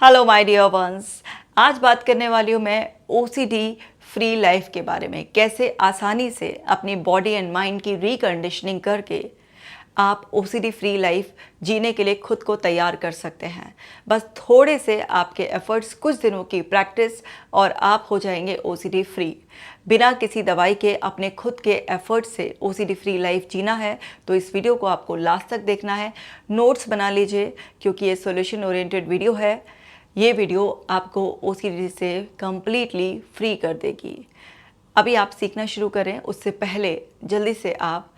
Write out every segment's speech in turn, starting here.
Hello my dear ones. आज बात करने वाली हूँ मैं ओसीडी फ्री लाइफ के बारे में। कैसे आसानी से अपनी बॉडी एंड माइंड की रिकंडीशनिंग करके आप ओसीडी फ्री लाइफ जीने के लिए खुद को तैयार कर सकते हैं। बस थोड़े से आपके एफर्ट्स, कुछ दिनों की प्रैक्टिस और आप हो जाएंगे ओसीडी फ्री। बिना किसी दवाई के अपने खुद के एफर्ट से ओसीडी फ्री लाइफ जीना है तो इस वीडियो को आपको लास्ट तक देखना है। नोट्स बना लीजिए क्योंकि ये सॉल्यूशन ओरिएंटेड वीडियो है। ये वीडियो आपको ओसीडी से कम्प्लीटली फ्री कर देगी। अभी आप सीखना शुरू करें उससे पहले जल्दी से आप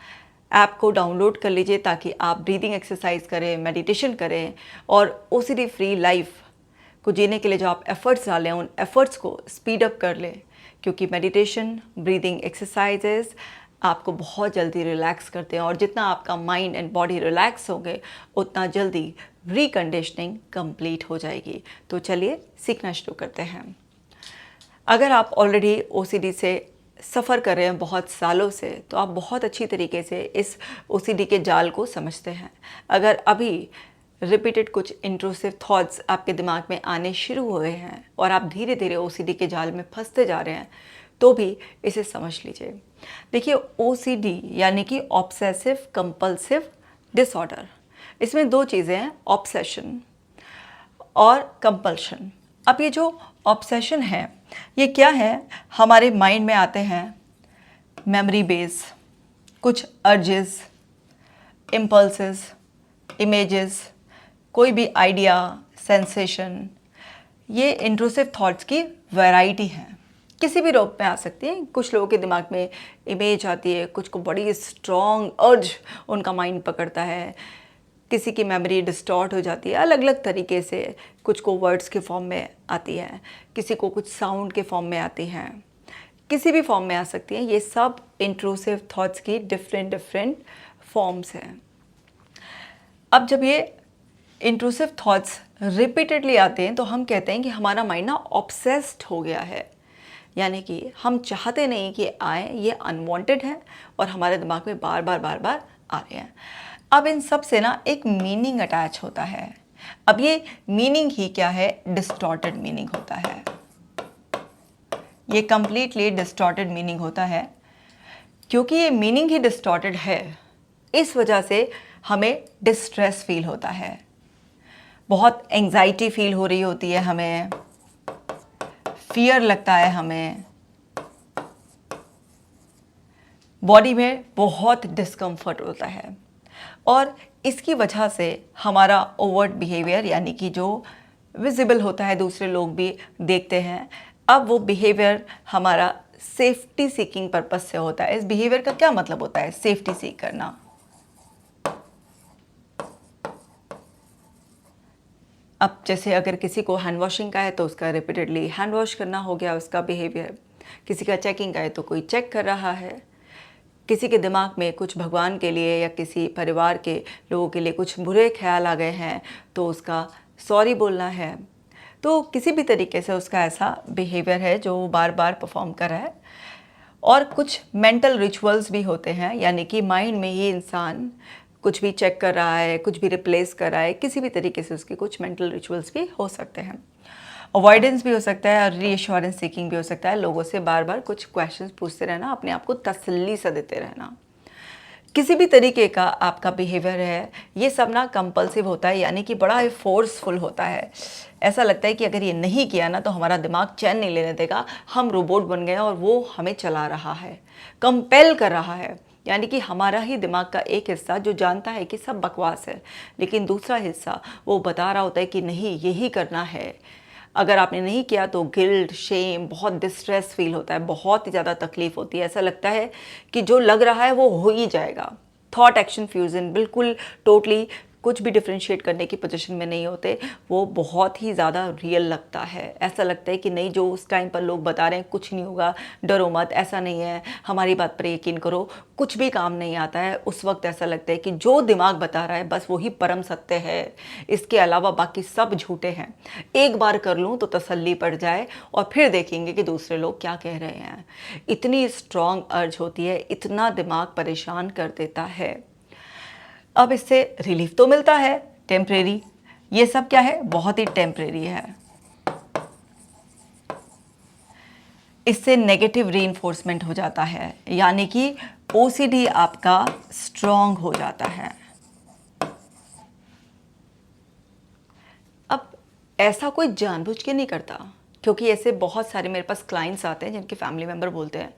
ऐप को डाउनलोड कर लीजिए ताकि आप ब्रीदिंग एक्सरसाइज करें, मेडिटेशन करें और ओसीडी फ्री लाइफ को जीने के लिए जो आप एफ़र्ट्स डालें उन एफ़र्ट्स को स्पीड अप कर लें। क्योंकि मेडिटेशन, ब्रीदिंग एक्सरसाइजेस आपको बहुत जल्दी रिलैक्स करते हैं और जितना आपका माइंड एंड बॉडी रिलैक्स होंगे उतना जल्दी रिकंडीशनिंग कंप्लीट हो जाएगी। तो चलिए सीखना शुरू करते हैं। अगर आप ऑलरेडी ओसीडी से सफ़र कर रहे हैं बहुत सालों से तो आप बहुत अच्छी तरीके से इस ओसीडी के जाल को समझते हैं। अगर अभी रिपीटेड कुछ इंट्रूसिव थॉट्स आपके दिमाग में आने शुरू हुए हैं और आप धीरे धीरे ओसीडी के जाल में फंसते जा रहे हैं तो भी इसे समझ लीजिए। देखिए, ओसीडी यानी कि ऑब्सेसिव कंपल्सिव डिसऑर्डर, इसमें दो चीज़ें हैं, ऑब्सेशन और कंपल्शन। अब ये जो ऑब्सेशन है ये क्या है? हमारे माइंड में आते हैं मेमोरी बेस, कुछ अर्जेस, इम्पल्सेस, इमेजेस, कोई भी आइडिया, सेंसेशन, ये इंट्रूसिव थॉट्स की वैरायटी है। किसी भी रूप में आ सकती है। कुछ लोगों के दिमाग में इमेज आती है, कुछ को बड़ी स्ट्रॉन्ग अर्ज उनका माइंड पकड़ता है, किसी की मेमोरी डिस्टॉर्ट हो जाती है अलग अलग तरीके से। कुछ को वर्ड्स के फॉर्म में आती है, किसी को कुछ साउंड के फॉर्म में आती हैं, किसी भी फॉर्म में आ सकती हैं। ये सब इंट्रूसिव थॉट्स की डिफरेंट फॉर्म्स हैं। अब जब ये इंट्रूसिव थॉट्स रिपीटेडली आते हैं तो हम कहते हैं कि हमारा माइंड ना ऑब्सेस्ड हो गया है। यानी कि हम चाहते नहीं कि आए, ये अनवांटेड है और हमारे दिमाग में बार बार आ रहे हैं। अब इन सब से ना एक मीनिंग अटैच होता है। अब ये मीनिंग ही क्या है? डिस्टॉर्टेड मीनिंग होता है। ये कंप्लीटली डिस्टॉर्टेड मीनिंग होता है। क्योंकि ये मीनिंग ही डिस्टॉर्टेड है इस वजह से हमें डिस्ट्रेस फील होता है, बहुत एंग्जाइटी फील हो रही होती है, हमें फियर लगता है, हमें बॉडी में बहुत डिस्कम्फर्ट होता है। और इसकी वजह से हमारा ओवर्ट बिहेवियर यानी कि जो विजिबल होता है, दूसरे लोग भी देखते हैं, अब वो बिहेवियर हमारा सेफ्टी सीकिंग पर्पस से होता है। इस बिहेवियर का क्या मतलब होता है? सेफ्टी सीक करना। अब जैसे अगर किसी को हैंड वॉशिंग का है तो उसका रिपीटेडली हैंड वॉश करना हो गया उसका बिहेवियर। किसी का चेकिंग का है तो कोई चेक कर रहा है। किसी के दिमाग में कुछ भगवान के लिए या किसी परिवार के लोगों के लिए कुछ बुरे ख्याल आ गए हैं तो उसका सॉरी बोलना है। तो किसी भी तरीके से उसका ऐसा बिहेवियर है जो वो बार बार परफॉर्म कर रहा है। और कुछ मेंटल रिचुअल्स भी होते हैं, यानी कि माइंड में ये इंसान कुछ भी चेक कर रहा है, कुछ भी रिप्लेस कर रहा है, किसी भी तरीके से उसके कुछ मेंटल रिचुअल्स भी हो सकते हैं। अवॉइडेंस भी हो सकता है और रीअश्योरेंस सीकिंग भी हो सकता है। लोगों से बार बार कुछ क्वेश्चंस पूछते रहना, अपने आप को तसल्ली सा देते रहना। किसी भी तरीके का आपका बिहेवियर है ये सब ना कंपल्सिव होता है, यानी कि बड़ा फोर्सफुल होता है। ऐसा लगता है कि अगर ये नहीं किया ना तो हमारा दिमाग चैन नहीं लेने देगा, हम रोबोट बन गए और वो हमें चला रहा है, कंपेल कर रहा है। यानी कि हमारा ही दिमाग का एक हिस्सा जो जानता है कि सब बकवास है, लेकिन दूसरा हिस्सा वो बता रहा होता है कि नहीं, यही करना है। अगर आपने नहीं किया तो गिल्ट, शेम, बहुत डिस्ट्रेस फील होता है, बहुत ही ज़्यादा तकलीफ होती है। ऐसा लगता है कि जो लग रहा है वो हो ही जाएगा। थॉट एक्शन फ्यूजन बिल्कुल टोटली कुछ भी डिफ्रेंशिएट करने की पोजीशन में नहीं होते। वो बहुत ही ज़्यादा रियल लगता है। ऐसा लगता है कि नहीं, जो उस टाइम पर लोग बता रहे हैं कुछ नहीं होगा, डरो मत, ऐसा नहीं है, हमारी बात पर यकीन करो, कुछ भी काम नहीं आता है। उस वक्त ऐसा लगता है कि जो दिमाग बता रहा है बस वही परम सत्य है, इसके अलावा बाकी सब झूठे हैं। एक बार कर लूँ तो तसल्ली पड़ जाए और फिर देखेंगे कि दूसरे लोग क्या कह रहे हैं। इतनी स्ट्रॉन्ग अर्ज होती है, इतना दिमाग परेशान कर देता है। अब इससे रिलीफ तो मिलता है टेम्परेरी, ये सब क्या है, बहुत ही टेम्परेरी है। इससे नेगेटिव रीइंफोर्समेंट हो जाता है, यानी कि ओसीडी आपका स्ट्रॉन्ग हो जाता है। अब ऐसा कोई जानबूझ के नहीं करता, क्योंकि ऐसे बहुत सारे मेरे पास क्लाइंट्स आते हैं जिनके फैमिली मेम्बर बोलते हैं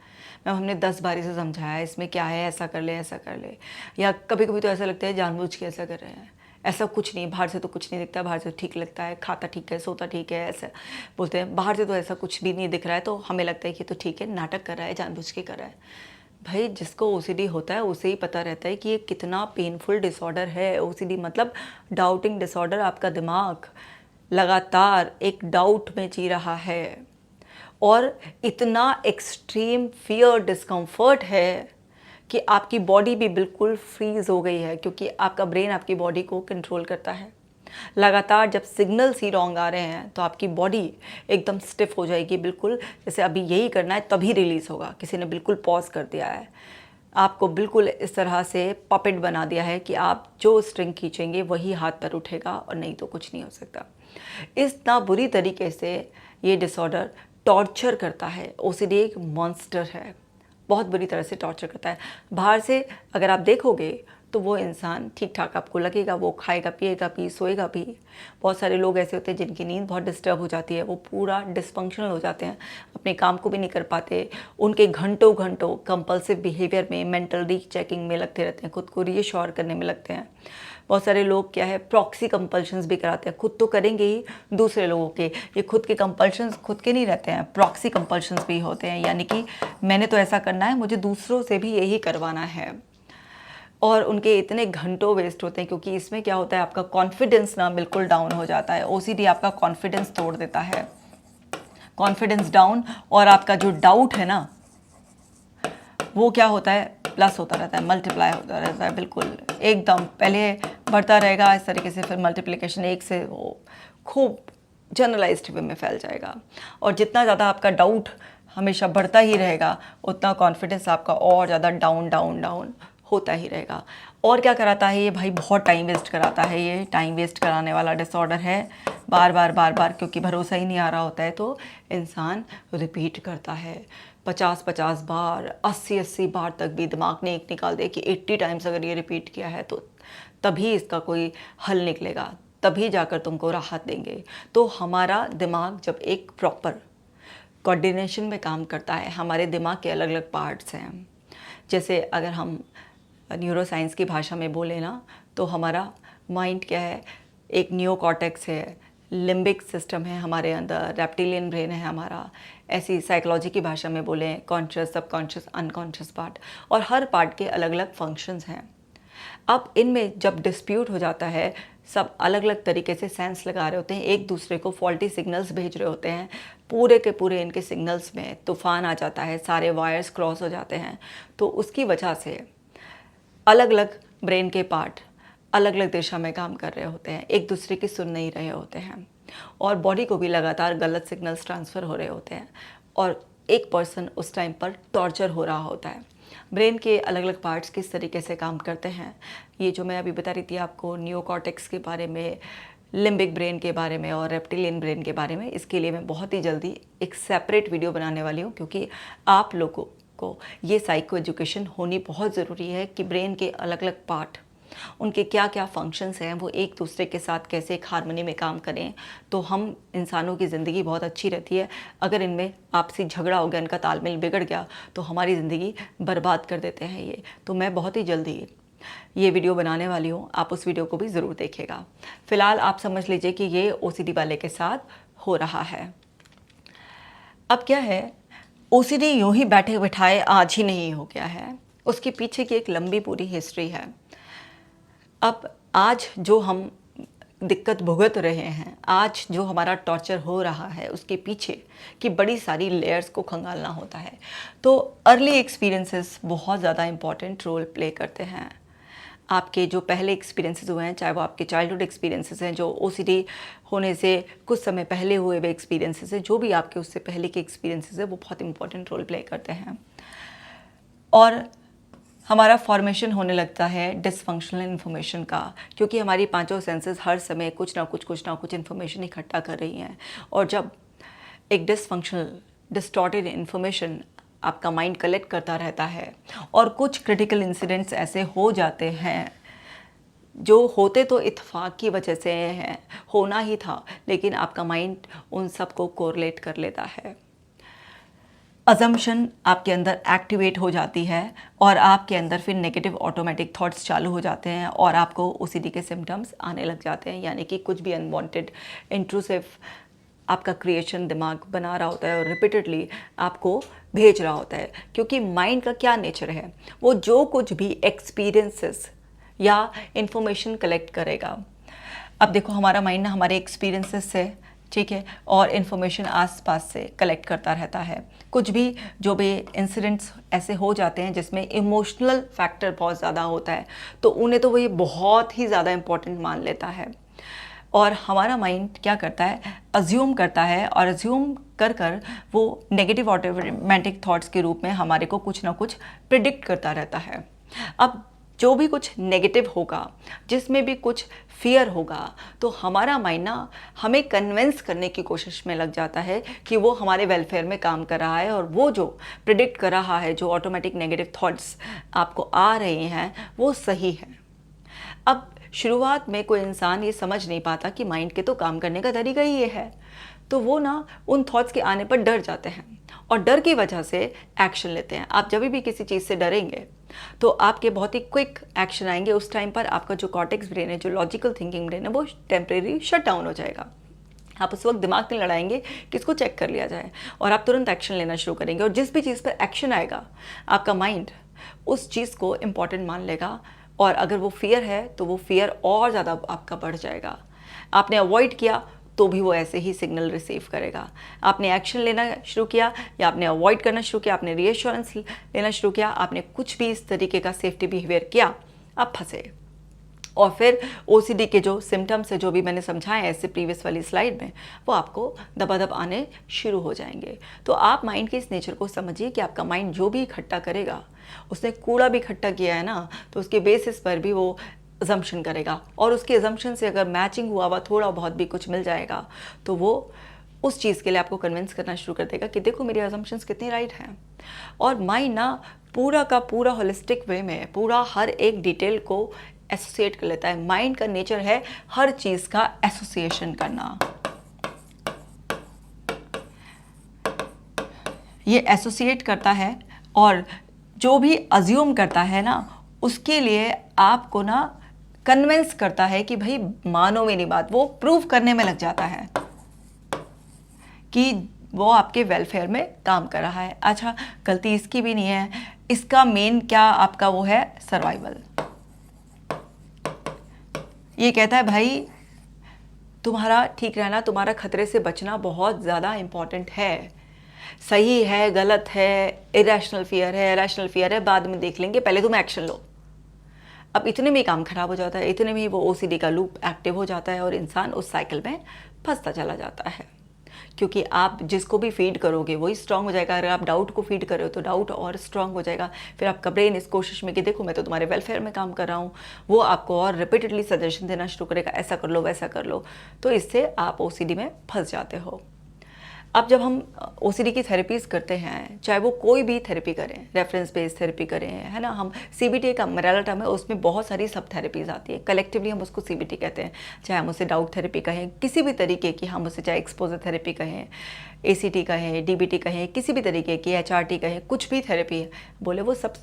मैम हमने 10 बार इसे समझाया, इसमें क्या है, ऐसा कर ले ऐसा कर ले। या कभी कभी तो ऐसा लगता है जानबूझ के ऐसा कर रहे हैं। ऐसा कुछ नहीं, बाहर से तो कुछ नहीं दिखता, बाहर से ठीक लगता है, खाता ठीक है, सोता ठीक है, ऐसा बोलते हैं। बाहर से तो ऐसा कुछ भी नहीं दिख रहा है, तो हमें लगता है कि तो ठीक है, नाटक कर रहा है, जानबूझ के कर रहा है। भाई जिसको ओसीडी होता है उसे ही पता रहता है कि ये कितना पेनफुल डिसऑर्डर है। ओसीडी मतलब डाउटिंग डिसऑर्डर। आपका दिमाग लगातार एक डाउट में जी रहा है और इतना एक्सट्रीम फियर डिस्कम्फर्ट है कि आपकी बॉडी भी बिल्कुल फ्रीज हो गई है, क्योंकि आपका ब्रेन आपकी बॉडी को कंट्रोल करता है। लगातार जब सिग्नल्स ही रॉन्ग आ रहे हैं तो आपकी बॉडी एकदम स्टिफ हो जाएगी, बिल्कुल जैसे अभी यही करना है तभी रिलीज़ होगा, किसी ने बिल्कुल पॉज कर दिया है। आपको बिल्कुल इस तरह से पपेट बना दिया है कि आप जो स्ट्रिंग खींचेंगे वही हाथ पर उठेगा और नहीं तो कुछ नहीं हो सकता। इतना बुरी तरीके से ये डिसऑर्डर टॉर्चर करता है। ओसीडी एक मॉन्स्टर है, बहुत बुरी तरह से टॉर्चर करता है। बाहर से अगर आप देखोगे तो वो इंसान ठीक ठाक आपको लगेगा, वो खाएगा पिएगा भी, सोएगा भी। बहुत सारे लोग ऐसे होते हैं जिनकी नींद बहुत डिस्टर्ब हो जाती है, वो पूरा डिसफंक्शनल हो जाते हैं, अपने काम को भी नहीं कर पाते। उनके घंटों घंटों कंपल्सिव बिहेवियर में, मेंटल रीचेकिंग में लगते रहते हैं, खुद को रीअश्योर करने में लगते हैं। बहुत सारे लोग क्या है, प्रॉक्सी कंपल्शंस भी कराते हैं, खुद तो करेंगे ही, दूसरे लोगों के। ये खुद के कंपल्शंस खुद के नहीं रहते हैं, प्रॉक्सी कंपल्शंस भी होते हैं, यानी कि मैंने तो ऐसा करना है, मुझे दूसरों से भी यही करवाना है। और उनके इतने घंटों वेस्ट होते हैं, क्योंकि इसमें क्या होता है, आपका कॉन्फिडेंस ना बिल्कुल डाउन हो जाता है। ओसीडी आपका कॉन्फिडेंस तोड़ देता है, कॉन्फिडेंस डाउन। और आपका जो डाउट है ना, वो क्या होता है, प्लस होता रहता है, मल्टीप्लाई होता रहता है, बिल्कुल एकदम पहले बढ़ता रहेगा इस तरीके से, फिर मल्टीप्लिकेशन एक से वो खूब जनरलाइज्ड वे में फैल जाएगा। और जितना ज़्यादा आपका डाउट हमेशा बढ़ता ही रहेगा, उतना कॉन्फिडेंस आपका और ज़्यादा डाउन डाउन डाउन होता ही रहेगा। और क्या कराता है ये भाई, बहुत टाइम वेस्ट कराता है। ये टाइम वेस्ट कराने वाला डिसऑर्डर है। बार बार बार बार, क्योंकि भरोसा ही नहीं आ रहा होता है, तो इंसान रिपीट करता है 50-50 बार, 80-80 बार तक भी दिमाग ने एक निकाल दिया कि 80 टाइम्स अगर ये रिपीट किया है तो तभी इसका कोई हल निकलेगा, तभी जाकर तुमको राहत देंगे। तो हमारा दिमाग जब एक प्रॉपर कोऑर्डिनेशन में काम करता है, हमारे दिमाग के अलग अलग पार्ट्स हैं। जैसे अगर हम न्यूरोसाइंस की भाषा में बोले ना, तो हमारा माइंड क्या है, एक नियोकॉर्टेक्स है, लिम्बिक सिस्टम है हमारे अंदर, रेप्टिलियन ब्रेन है हमारा। ऐसी साइकोलॉजी की भाषा में बोलें, कॉन्शियस, सबकॉन्शियस, अनकॉन्शियस पार्ट, और हर पार्ट के अलग अलग फंक्शंस हैं। अब इनमें जब डिस्प्यूट हो जाता है, सब अलग अलग तरीके से सेंस लगा रहे होते हैं, एक दूसरे को फॉल्टी सिग्नल्स भेज रहे होते हैं, पूरे के पूरे इनके सिग्नल्स में तूफान आ जाता है, सारे वायर्स क्रॉस हो जाते हैं। तो उसकी वजह से अलग अलग ब्रेन के पार्ट अलग अलग दिशा में काम कर रहे होते हैं, एक दूसरे की सुन नहीं रहे होते हैं, और बॉडी को भी लगातार गलत सिग्नल्स ट्रांसफ़र हो रहे होते हैं, और एक पर्सन उस टाइम पर टॉर्चर हो रहा होता है। ब्रेन के अलग अलग पार्ट्स किस तरीके से काम करते हैं, ये जो मैं अभी बता रही थी आपको, नियोकॉर्टेक्स के बारे में, लिम्बिक ब्रेन के बारे में और रेप्टिलियन ब्रेन के बारे में, इसके लिए मैं बहुत ही जल्दी एक सेपरेट वीडियो बनाने वाली हूँ, क्योंकि आप लोगों को ये साइको एजुकेशन होनी बहुत ज़रूरी है कि ब्रेन के अलग अलग पार्ट, उनके क्या क्या फंक्शंस हैं, वो एक दूसरे के साथ कैसे एक हारमोनी में काम करें, तो हम इंसानों की ज़िंदगी बहुत अच्छी रहती है। अगर इनमें आपसी झगड़ा हो गया, इनका तालमेल बिगड़ गया, तो हमारी ज़िंदगी बर्बाद कर देते हैं ये। तो मैं बहुत ही जल्दी ये वीडियो बनाने वाली हूँ, आप उस वीडियो को भी ज़रूर देखिएगा। फ़िलहाल आप समझ लीजिए कि ये ओसीडी वाले के साथ हो रहा है। अब क्या है, ओसीडी यूं ही बैठे बिठाए आज ही नहीं हो गया है, उसके पीछे की एक लंबी पूरी हिस्ट्री है। अब आज जो हम दिक्कत भुगत रहे हैं, आज जो हमारा टॉर्चर हो रहा है, उसके पीछे की बड़ी सारी लेयर्स को खंगालना होता है। तो अर्ली एक्सपीरियंसेस बहुत ज़्यादा इम्पॉर्टेंट रोल प्ले करते हैं। आपके जो पहले एक्सपीरियंसेस हुए हैं, चाहे वो आपके चाइल्डहुड एक्सपीरियंसेस हैं, जो ओसीडी होने से कुछ समय पहले हुए हुए एक्सपीरियंसेस हैं, जो भी आपके उससे पहले के एक्सपीरियंसेस हैं, वो बहुत इंपॉर्टेंट रोल प्ले करते हैं। और हमारा फॉर्मेशन होने लगता है डिसफंक्शनल इन्फॉर्मेशन का, क्योंकि हमारी पांचों सेंसेस हर समय कुछ ना कुछ इन्फॉर्मेशन इकट्ठा कर रही हैं। और जब एक डिसफंक्शनल डिस्टॉर्टेड इन्फॉर्मेशन आपका माइंड कलेक्ट करता रहता है और कुछ क्रिटिकल इंसिडेंट्स ऐसे हो जाते हैं जो होते तो इत्तेफाक की वजह से हैं, होना ही था, लेकिन आपका माइंड उन सब को कोरिलेट कर लेता है। अजम्पशन आपके अंदर एक्टिवेट हो जाती है और आपके अंदर फिर नेगेटिव ऑटोमेटिक थॉट्स चालू हो जाते हैं और आपको ओसीडी के सिम्टम्स आने लग जाते हैं, यानी कि कुछ भी अनवांटेड इंट्रूसिव आपका क्रिएशन दिमाग बना रहा होता है और रिपीटेडली आपको भेज रहा होता है। क्योंकि माइंड का क्या नेचर है, वो जो कुछ भी एक्सपीरियंसेस या इंफॉर्मेशन कलेक्ट करेगा। अब देखो, हमारा माइंड ना हमारे एक्सपीरियंसेस से, ठीक है, और इन्फॉर्मेशन आसपास से कलेक्ट करता रहता है। कुछ भी जो भी इंसिडेंट्स ऐसे हो जाते हैं जिसमें इमोशनल फैक्टर बहुत ज़्यादा होता है, तो उन्हें तो वो ये बहुत ही ज़्यादा इम्पोर्टेंट मान लेता है। और हमारा माइंड क्या करता है, अज्यूम करता है, और अज्यूम कर कर वो नेगेटिव ऑटोमेटिक थॉट्स के रूप में हमारे को कुछ ना कुछ प्रिडिक्ट करता रहता है। अब जो भी कुछ नेगेटिव होगा, जिसमें भी कुछ फियर होगा, तो हमारा माइंड ना हमें कन्विंस करने की कोशिश में लग जाता है कि वो हमारे वेलफेयर में काम कर रहा है और वो जो प्रिडिक्ट कर रहा है, जो ऑटोमेटिक नेगेटिव थॉट्स आपको आ रहे हैं, वो सही है। अब शुरुआत में कोई इंसान ये समझ नहीं पाता कि माइंड के तो काम करने का तरीका ही ये है, तो वो ना उन थॉट्स के आने पर डर जाते हैं और डर की वजह से एक्शन लेते हैं। आप जब भी किसी चीज़ से डरेंगे तो आपके बहुत ही क्विक एक्शन आएंगे। उस टाइम पर आपका जो कॉर्टेक्स ब्रेन है, जो लॉजिकल थिंकिंग ब्रेन है, वो टेम्परेरी शट डाउन हो जाएगा। आप उस वक्त दिमाग नहीं लड़ाएंगे किसको चेक कर लिया जाए, और आप तुरंत एक्शन लेना शुरू करेंगे। और जिस भी चीज़ पर एक्शन आएगा, आपका माइंड उस चीज़ को इम्पॉर्टेंट मान लेगा, और अगर वो फियर है तो वो फियर और ज़्यादा आपका बढ़ जाएगा। आपने अवॉइड किया तो भी वो ऐसे ही सिग्नल रिसीव करेगा। आपने एक्शन लेना शुरू किया या आपने अवॉइड करना शुरू किया, आपने रीएश्योरेंस लेना शुरू किया, आपने कुछ भी इस तरीके का सेफ्टी बिहेवियर किया, आप फंसे। और फिर ओसीडी के जो सिम्टम्स है, जो भी मैंने समझाए ऐसे प्रीवियस वाली स्लाइड में, वो आपको दबादब आने शुरू हो जाएंगे। तो आप माइंड के इस नेचर को समझिए कि आपका माइंड जो भी इकट्ठा करेगा, उसने कूड़ा भी इकट्ठा किया है ना, तो उसके बेसिस पर भी वो अजम्पशन करेगा, और उसके अजम्पशन से अगर मैचिंग हुआ थोड़ा बहुत भी कुछ मिल जाएगा, तो वो उस चीज़ के लिए आपको कन्विंस करना शुरू कर देगा कि देखो मेरे अजम्पशंस कितने राइट हैं। और माइंड ना पूरा का पूरा होलिस्टिक वे में पूरा हर एक डिटेल को एसोसिएट कर लेता है। माइंड का नेचर है हर चीज़ का एसोसिएशन करना। ये एसोसिएट करता है, और जो भी अज्यूम करता है ना, उसके लिए आपको ना कन्विंस करता है कि भाई मानो मेरी बात, वो प्रूव करने में लग जाता है कि वो आपके वेलफेयर में काम कर रहा है। अच्छा, गलती इसकी भी नहीं है, इसका मेन क्या आपका वो है, सर्वाइवल। ये कहता है भाई तुम्हारा ठीक रहना, तुम्हारा खतरे से बचना बहुत ज़्यादा इम्पॉर्टेंट है। सही है, गलत है, इरेशनल फियर है, बाद में देख लेंगे, पहले तुम एक्शन लो। अब इतने में ही काम खराब हो जाता है, इतने में ही वो ओसीडी का लूप एक्टिव हो जाता है और इंसान उस साइकिल में फंसता चला जाता है। क्योंकि आप जिसको भी फीड करोगे वही स्ट्रांग हो जाएगा। अगर आप डाउट को फीड कर रहे हो तो डाउट और स्ट्रांग हो जाएगा। फिर आपका ब्रेन इस कोशिश में कि देखो मैं तो तुम्हारे वेलफेयर में काम कर रहा हूँ, वो आपको और रिपीटेडली सजेशन देना शुरू करेगा, ऐसा कर लो, वैसा कर लो। तो इससे आप ओसीडी में फंस जाते हो। अब जब हम ओसीडी की थेरेपीज़ करते हैं, चाहे वो कोई भी थेरेपी करें, रेफरेंस बेस्ड थेरेपी करें, है ना, हम सीबीटी का अम्ब्रेला टर्म है, उसमें बहुत सारी सब थेरेपीज़ आती है, कलेक्टिवली हम उसको सीबीटी कहते हैं। चाहे हम उसे डाउट थेरेपी कहें, किसी भी तरीके की, हम उसे चाहे एक्सपोजर थेरेपी कहें, एसीटी कहें, डीबीटी कहें, किसी भी तरीके की, एचआरटी कहें, कुछ भी थेरेपी है बोले, वो सब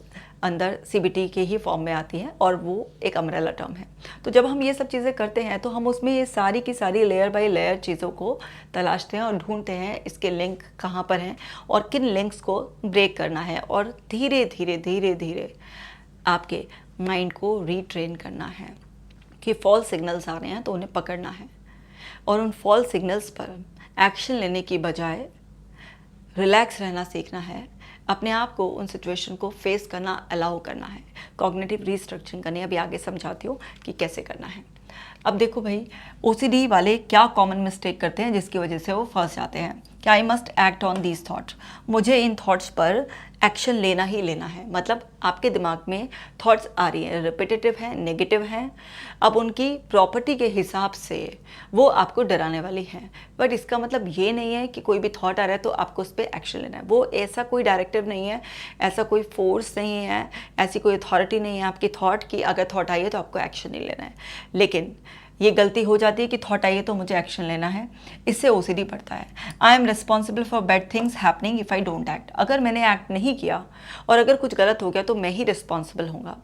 अंदर सीबीटी के ही फॉर्म में आती है और वो एक अम्ब्रेला टर्म है। तो जब हम ये सब चीज़ें करते हैं तो हम उसमें ये सारी की सारी लेयर बाय लेयर चीज़ों को तलाशते हैं और ढूंढते हैं इसके लिंक कहाँ पर हैं और किन लिंक्स को ब्रेक करना है, और धीरे धीरे धीरे धीरे आपके माइंड को रीट्रेन करना है कि फॉल्स सिग्नल्स आ रहे हैं तो उन्हें पकड़ना है, और उन फॉल्स सिग्नल्स पर एक्शन लेने की बजाय रिलैक्स रहना सीखना है, अपने आप को उन सिचुएशन को फेस करना अलाउ करना है, कॉग्निटिव रीस्ट्रक्चरिंग करनी है। अभी आगे समझाती हूँ कि कैसे करना है। अब देखो भाई, ओसीडी वाले क्या कॉमन मिस्टेक करते हैं जिसकी वजह से वो फंस जाते हैं। कि I must act on these thought, मुझे इन थॉट्स पर एक्शन लेना ही लेना है। मतलब आपके दिमाग में थॉट्स आ रही हैं, रिपीटेटिव हैं, नेगेटिव हैं, अब उनकी प्रॉपर्टी के हिसाब से वो आपको डराने वाली हैं। बट इसका मतलब ये नहीं है कि कोई भी थॉट आ रहा है तो आपको उस पर एक्शन लेना है। वो ऐसा कोई डायरेक्टिव नहीं है, ऐसा कोई फोर्स नहीं है, ऐसी कोई अथॉरिटी नहीं है आपकी थॉट की अगर थॉट आई है तो आपको एक्शन नहीं लेना है। लेकिन ये गलती हो जाती है कि थॉट आई है तो मुझे एक्शन लेना है, इससे ओसीडी बढ़ता है। I am responsible for bad things happening if I don't act, अगर मैंने एक्ट नहीं किया और अगर कुछ गलत हो गया तो मैं ही रिस्पॉन्सिबल होऊंगा,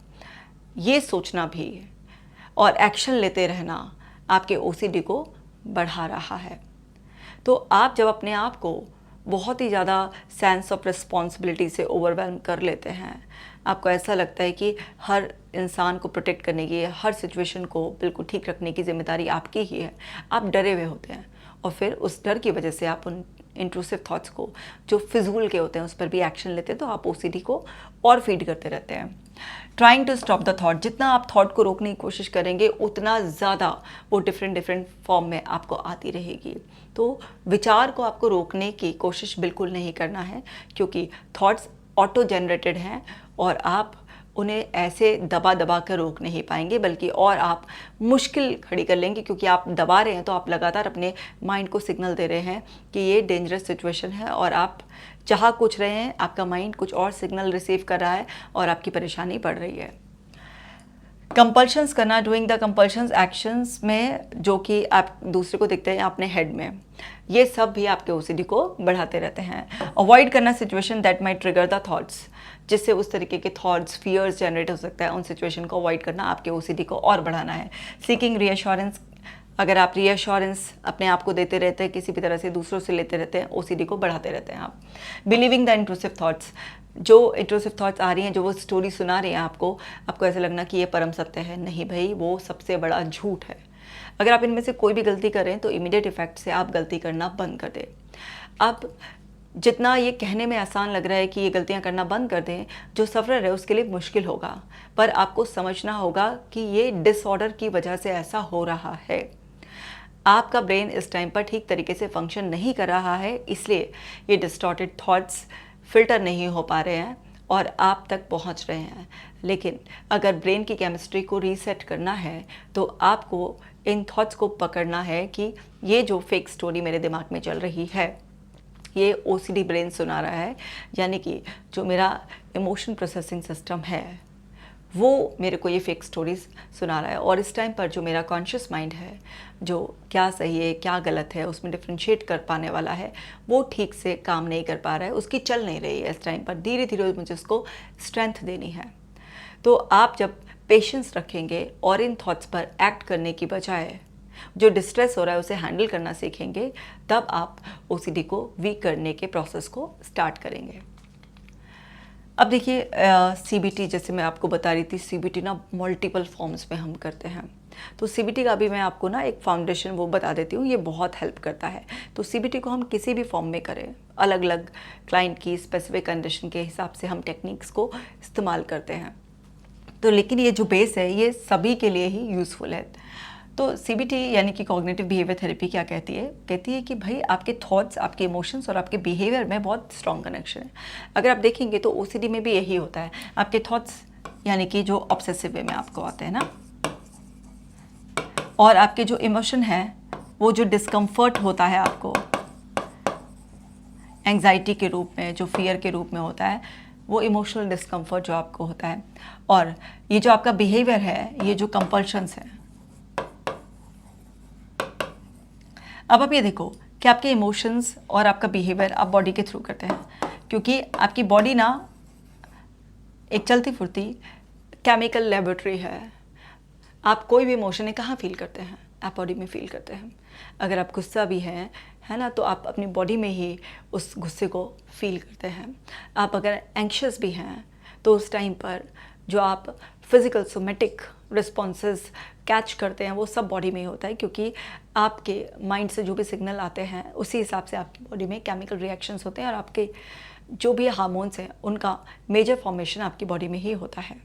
ये सोचना भी और एक्शन लेते रहना आपके ओसीडी को बढ़ा रहा है। तो आप जब अपने आप को बहुत ही ज़्यादा सेंस ऑफ रिस्पॉन्सिबिलिटी से ओवरवेलम कर लेते हैं, आपको ऐसा लगता है कि हर इंसान को प्रोटेक्ट करने की, हर सिचुएशन को बिल्कुल ठीक रखने की जिम्मेदारी आपकी ही है, आप डरे हुए होते हैं और फिर उस डर की वजह से आप उन इंट्रूसिव थॉट्स को जो फिजूल के होते हैं उस पर भी एक्शन लेते हैं, तो आप ओसीडी को और फीड करते रहते हैं। Trying to stop the thought, जितना आप थॉट को रोकने की कोशिश करेंगे उतना ज़्यादा वो डिफरेंट फॉर्म में आपको आती रहेगी। तो विचार को आपको रोकने की कोशिश बिल्कुल नहीं करना है, क्योंकि थॉट्स ऑटो जनरेटेड हैं और आप उन्हें ऐसे दबा दबा कर रोक नहीं पाएंगे, बल्कि और आप मुश्किल खड़ी कर लेंगे, क्योंकि आप दबा रहे हैं तो आप लगातार अपने माइंड को सिग्नल दे रहे हैं कि ये डेंजरस सिचुएशन है और आप चाह कुछ रहे हैं, आपका माइंड कुछ और सिग्नल रिसीव कर रहा है और आपकी परेशानी बढ़ रही है। कंपल्शंस करना, डूइंग द कंपल्शंस एक्शंस में जो कि आप दूसरे को देखते हैं अपने हेड में, ये सब भी आपके ओसीडी को बढ़ाते रहते हैं। अवॉइड करना situation that might trigger the thoughts, जिससे उस तरीके के थॉट्स, फियर्स जनरेट हो सकता है, उन सिचुएशन को अवॉइड करना आपके ओसीडी को और बढ़ाना है। सीकिंग रीअश्योरेंस, अगर आप रीअश्योरेंस अपने आप को देते रहते हैं, किसी भी तरह से दूसरों से लेते रहते हैं, ओसीडी को बढ़ाते रहते हैं आप। बिलीविंग द इंट्रूसिव थॉट्स, जो इंट्रूसिव थॉट्स आ रही हैं, जो वो स्टोरी सुना रही हैं आपको ऐसा लगना कि ये परम सत्य है। नहीं भाई, वो सबसे बड़ा झूठ है। अगर आप इनमें से कोई भी गलती करें तो इमीडिएट इफेक्ट से आप गलती करना बंद कर दें। अब जितना ये कहने में आसान लग रहा है कि ये गलतियां करना बंद कर दें, जो सफ़र है उसके लिए मुश्किल होगा, पर आपको समझना होगा कि ये डिसऑर्डर की वजह से ऐसा हो रहा है। आपका ब्रेन इस टाइम पर ठीक तरीके से फंक्शन नहीं कर रहा है, इसलिए ये डिस्टॉर्टेड थॉट्स फिल्टर नहीं हो पा रहे हैं और आप तक पहुंच रहे हैं। लेकिन अगर ब्रेन की केमिस्ट्री को रीसेट करना है तो आपको इन थॉट्स को पकड़ना है कि ये जो फेक स्टोरी मेरे दिमाग में चल रही है, ये ओसीडी ब्रेन सुना रहा है, यानी कि जो मेरा इमोशन प्रोसेसिंग सिस्टम है वो मेरे को ये फेक स्टोरीज सुना रहा है। और इस टाइम पर जो मेरा कॉन्शियस माइंड है, जो क्या सही है क्या गलत है उसमें डिफ्रेंशिएट कर पाने वाला है, वो ठीक से काम नहीं कर पा रहा है, उसकी चल नहीं रही है इस टाइम पर। धीरे धीरे मुझे उसको स्ट्रेंथ देनी है। तो आप जब पेशेंस रखेंगे और इन थॉट्स पर एक्ट करने की बजाय जो डिस्ट्रेस हो रहा है उसे हैंडल करना सीखेंगे, तब आप ओसीडी को वीक करने के प्रोसेस को स्टार्ट करेंगे। अब देखिए, सीबीटी जैसे मैं आपको बता रही थी, सीबीटी ना मल्टीपल फॉर्म्स में हम करते हैं। तो सीबीटी का भी मैं आपको ना एक फाउंडेशन वो बता देती हूँ, ये बहुत हेल्प करता है। तो सीबीटी को हम किसी भी फॉर्म में करें, अलग अलग क्लाइंट की स्पेसिफिक कंडीशन के हिसाब से हम टेक्निक्स को इस्तेमाल करते हैं। तो लेकिन ये जो बेस है ये सभी के लिए ही यूज़फुल है। तो सीबीटी यानी कि कॉग्निटिव बिहेवियर थेरेपी क्या कहती है कि भाई आपके थॉट्स, आपके इमोशंस और आपके बिहेवियर में बहुत स्ट्रॉन्ग कनेक्शन है। अगर आप देखेंगे तो ओसीडी में भी यही होता है। आपके थॉट्स यानी कि जो ऑब्सेसिव वे में आपको आते हैं ना, और आपके जो इमोशन है वो जो डिस्कम्फर्ट होता है आपको एंग्जाइटी के रूप में, जो फियर के रूप में होता है, वो इमोशनल डिस्कम्फर्ट जो आपको होता है, और ये जो आपका बिहेवियर है, ये जो कंपल्शंस है। अब आप ये देखो कि आपके इमोशंस और आपका बिहेवियर आप बॉडी के थ्रू करते हैं, क्योंकि आपकी बॉडी ना एक चलती फुर्ती केमिकल लेबोरेटरी है। आप कोई भी इमोशन कहाँ फील करते हैं? आप बॉडी में फील करते हैं। अगर आप गुस्सा भी हैं, है ना, तो आप अपनी बॉडी में ही उस गुस्से को फील करते हैं। आप अगर एंग्शियस भी हैं तो उस टाइम पर जो आप फिज़िकल सोमेटिक रिस्पॉन्सेस कैच करते हैं वो सब बॉडी में ही होता है, क्योंकि आपके माइंड से जो भी सिग्नल आते हैं उसी हिसाब से आपकी बॉडी में केमिकल रिएक्शंस होते हैं, और आपके जो भी हार्मोन्स हैं उनका मेजर फॉर्मेशन आपकी बॉडी में ही होता है।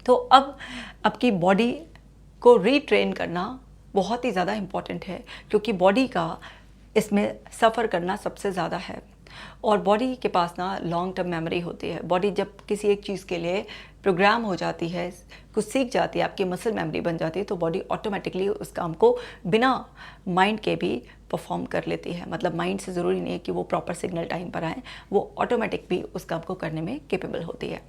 तो अब आपकी बॉडी को रीट्रेन करना बहुत ही ज़्यादा इम्पॉर्टेंट है, क्योंकि बॉडी का इसमें सफ़र करना सबसे ज़्यादा है। और बॉडी के पास ना लॉन्ग टर्म मेमोरी होती है। बॉडी जब किसी एक चीज़ के लिए प्रोग्राम हो जाती है, कुछ सीख जाती है, आपकी मसल मेमोरी बन जाती है, तो बॉडी ऑटोमेटिकली उस काम को बिना माइंड के भी परफॉर्म कर लेती है। मतलब माइंड से ज़रूरी नहीं है कि वो प्रॉपर सिग्नल टाइम पर आए, वो ऑटोमेटिक भी उस काम को करने में केपेबल होती है।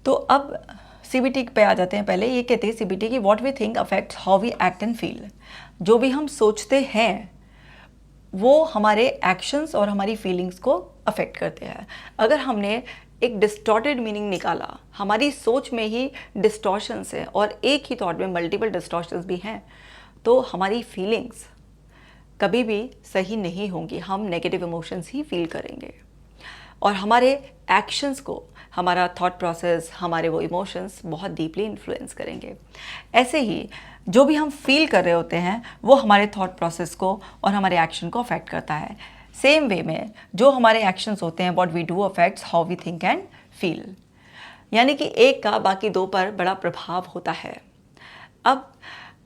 तो अब CBT पे आ जाते हैं। पहले ये कहते हैं CBT की what we think affects how we act and feel. जो भी हम सोचते हैं वो हमारे एक्शंस और हमारी फीलिंग्स को अफेक्ट करते हैं। अगर हमने एक डिस्टॉर्टेड मीनिंग निकाला, हमारी सोच में ही डिस्टॉर्शंस है और एक ही थॉट में मल्टीपल डिस्टॉर्शंस भी हैं, तो हमारी फीलिंग्स कभी भी सही नहीं होंगी। हम नेगेटिव इमोशंस ही फील करेंगे और हमारे एक्शंस को हमारा थॉट प्रोसेस, हमारे वो इमोशंस बहुत डीपली इन्फ्लुएंस करेंगे। ऐसे ही जो भी हम फील कर रहे होते हैं वो हमारे थॉट प्रोसेस को और हमारे एक्शन को अफेक्ट करता है। सेम वे में जो हमारे एक्शंस होते हैं, what we do affects how we think and feel. यानी कि एक का बाकी दो पर बड़ा प्रभाव होता है। अब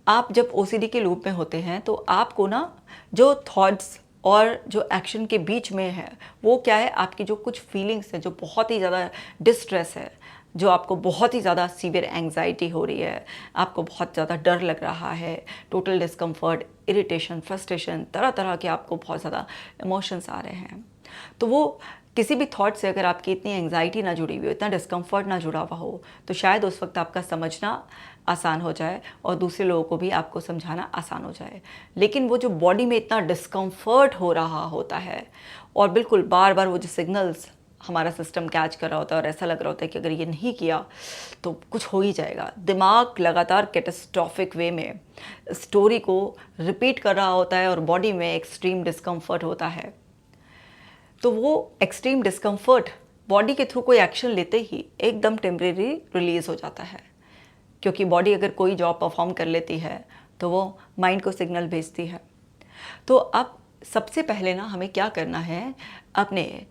आप जब OCD के लूप में होते हैं तो आपको ना जो थॉट्स और जो एक्शन के बीच में है वो क्या है, आपकी जो कुछ फीलिंग्स है, जो बहुत ही ज़्यादा डिस्ट्रेस है, जो आपको बहुत ही ज़्यादा सीवियर एंग्जाइटी हो रही है, आपको बहुत ज़्यादा डर लग रहा है, टोटल डिस्कम्फर्ट, इरिटेशन, फ्रस्ट्रेशन, तरह तरह के आपको बहुत ज़्यादा इमोशंस आ रहे हैं। तो वो किसी भी थॉट से अगर आपकी इतनी एंग्जाइटी ना जुड़ी हुई हो, इतना डिस्कम्फर्ट ना जुड़ा हुआ हो, तो शायद उस वक्त आपका समझना आसान हो जाए और दूसरे लोगों को भी आपको समझाना आसान हो जाए। लेकिन वो जो बॉडी में इतना डिस्कम्फर्ट हो रहा होता है और बिल्कुल बार बार वो जो सिग्नल्स हमारा सिस्टम कैच कर रहा होता है और ऐसा लग रहा होता है कि अगर ये नहीं किया तो कुछ हो ही जाएगा। दिमाग लगातार कैटास्ट्रॉफिक वे में स्टोरी को रिपीट कर रहा होता है और बॉडी में एक्सट्रीम डिस्कम्फर्ट होता है। तो वो एक्सट्रीम डिस्कम्फर्ट बॉडी के थ्रू कोई एक्शन लेते ही एकदम टेम्परेरी रिलीज़ हो जाता है, क्योंकि बॉडी अगर कोई जॉब परफॉर्म कर लेती है तो वो माइंड को सिग्नल भेजती है। तो अब सबसे पहले ना हमें क्या करना है, अपने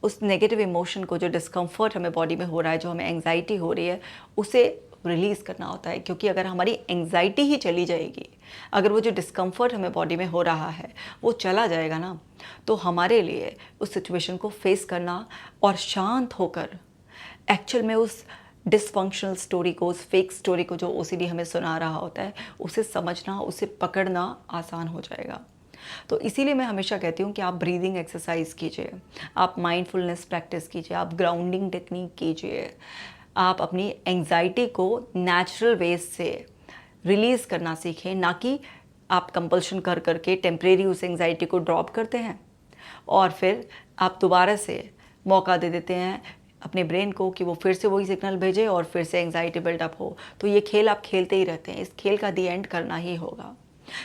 उस नेगेटिव इमोशन को, जो डिस्कम्फर्ट हमें बॉडी में हो रहा है, जो हमें एंग्जाइटी हो रही है, उसे रिलीज़ करना होता है। क्योंकि अगर हमारी एंग्जाइटी ही चली जाएगी, अगर वो जो डिस्कम्फर्ट हमें बॉडी में हो रहा है वो चला जाएगा ना, तो हमारे लिए उस सिचुएशन को फेस करना और शांत होकर एक्चुअल में उस डिसफंक्शनल स्टोरी को, उस फेक स्टोरी को जो OCD हमें सुना रहा होता है, उसे समझना, उसे पकड़ना आसान हो जाएगा। तो इसीलिए मैं हमेशा कहती हूँ कि आप ब्रीदिंग एक्सरसाइज कीजिए, आप माइंडफुलनेस प्रैक्टिस कीजिए, आप ग्राउंडिंग टेक्निक कीजिए, आप अपनी एंग्जाइटी को नेचुरल वेज से रिलीज़ करना सीखें, ना कि आप कंपल्शन कर करके टेम्परेरी उस एंग्जाइटी को ड्रॉप करते हैं और फिर आप दोबारा से मौका दे देते हैं अपने ब्रेन को कि वो फिर से वही सिग्नल भेजे और फिर से एंग्जाइटी बिल्डअप हो। तो ये खेल आप खेलते ही रहते हैं, इस खेल का दी एंड करना ही होगा।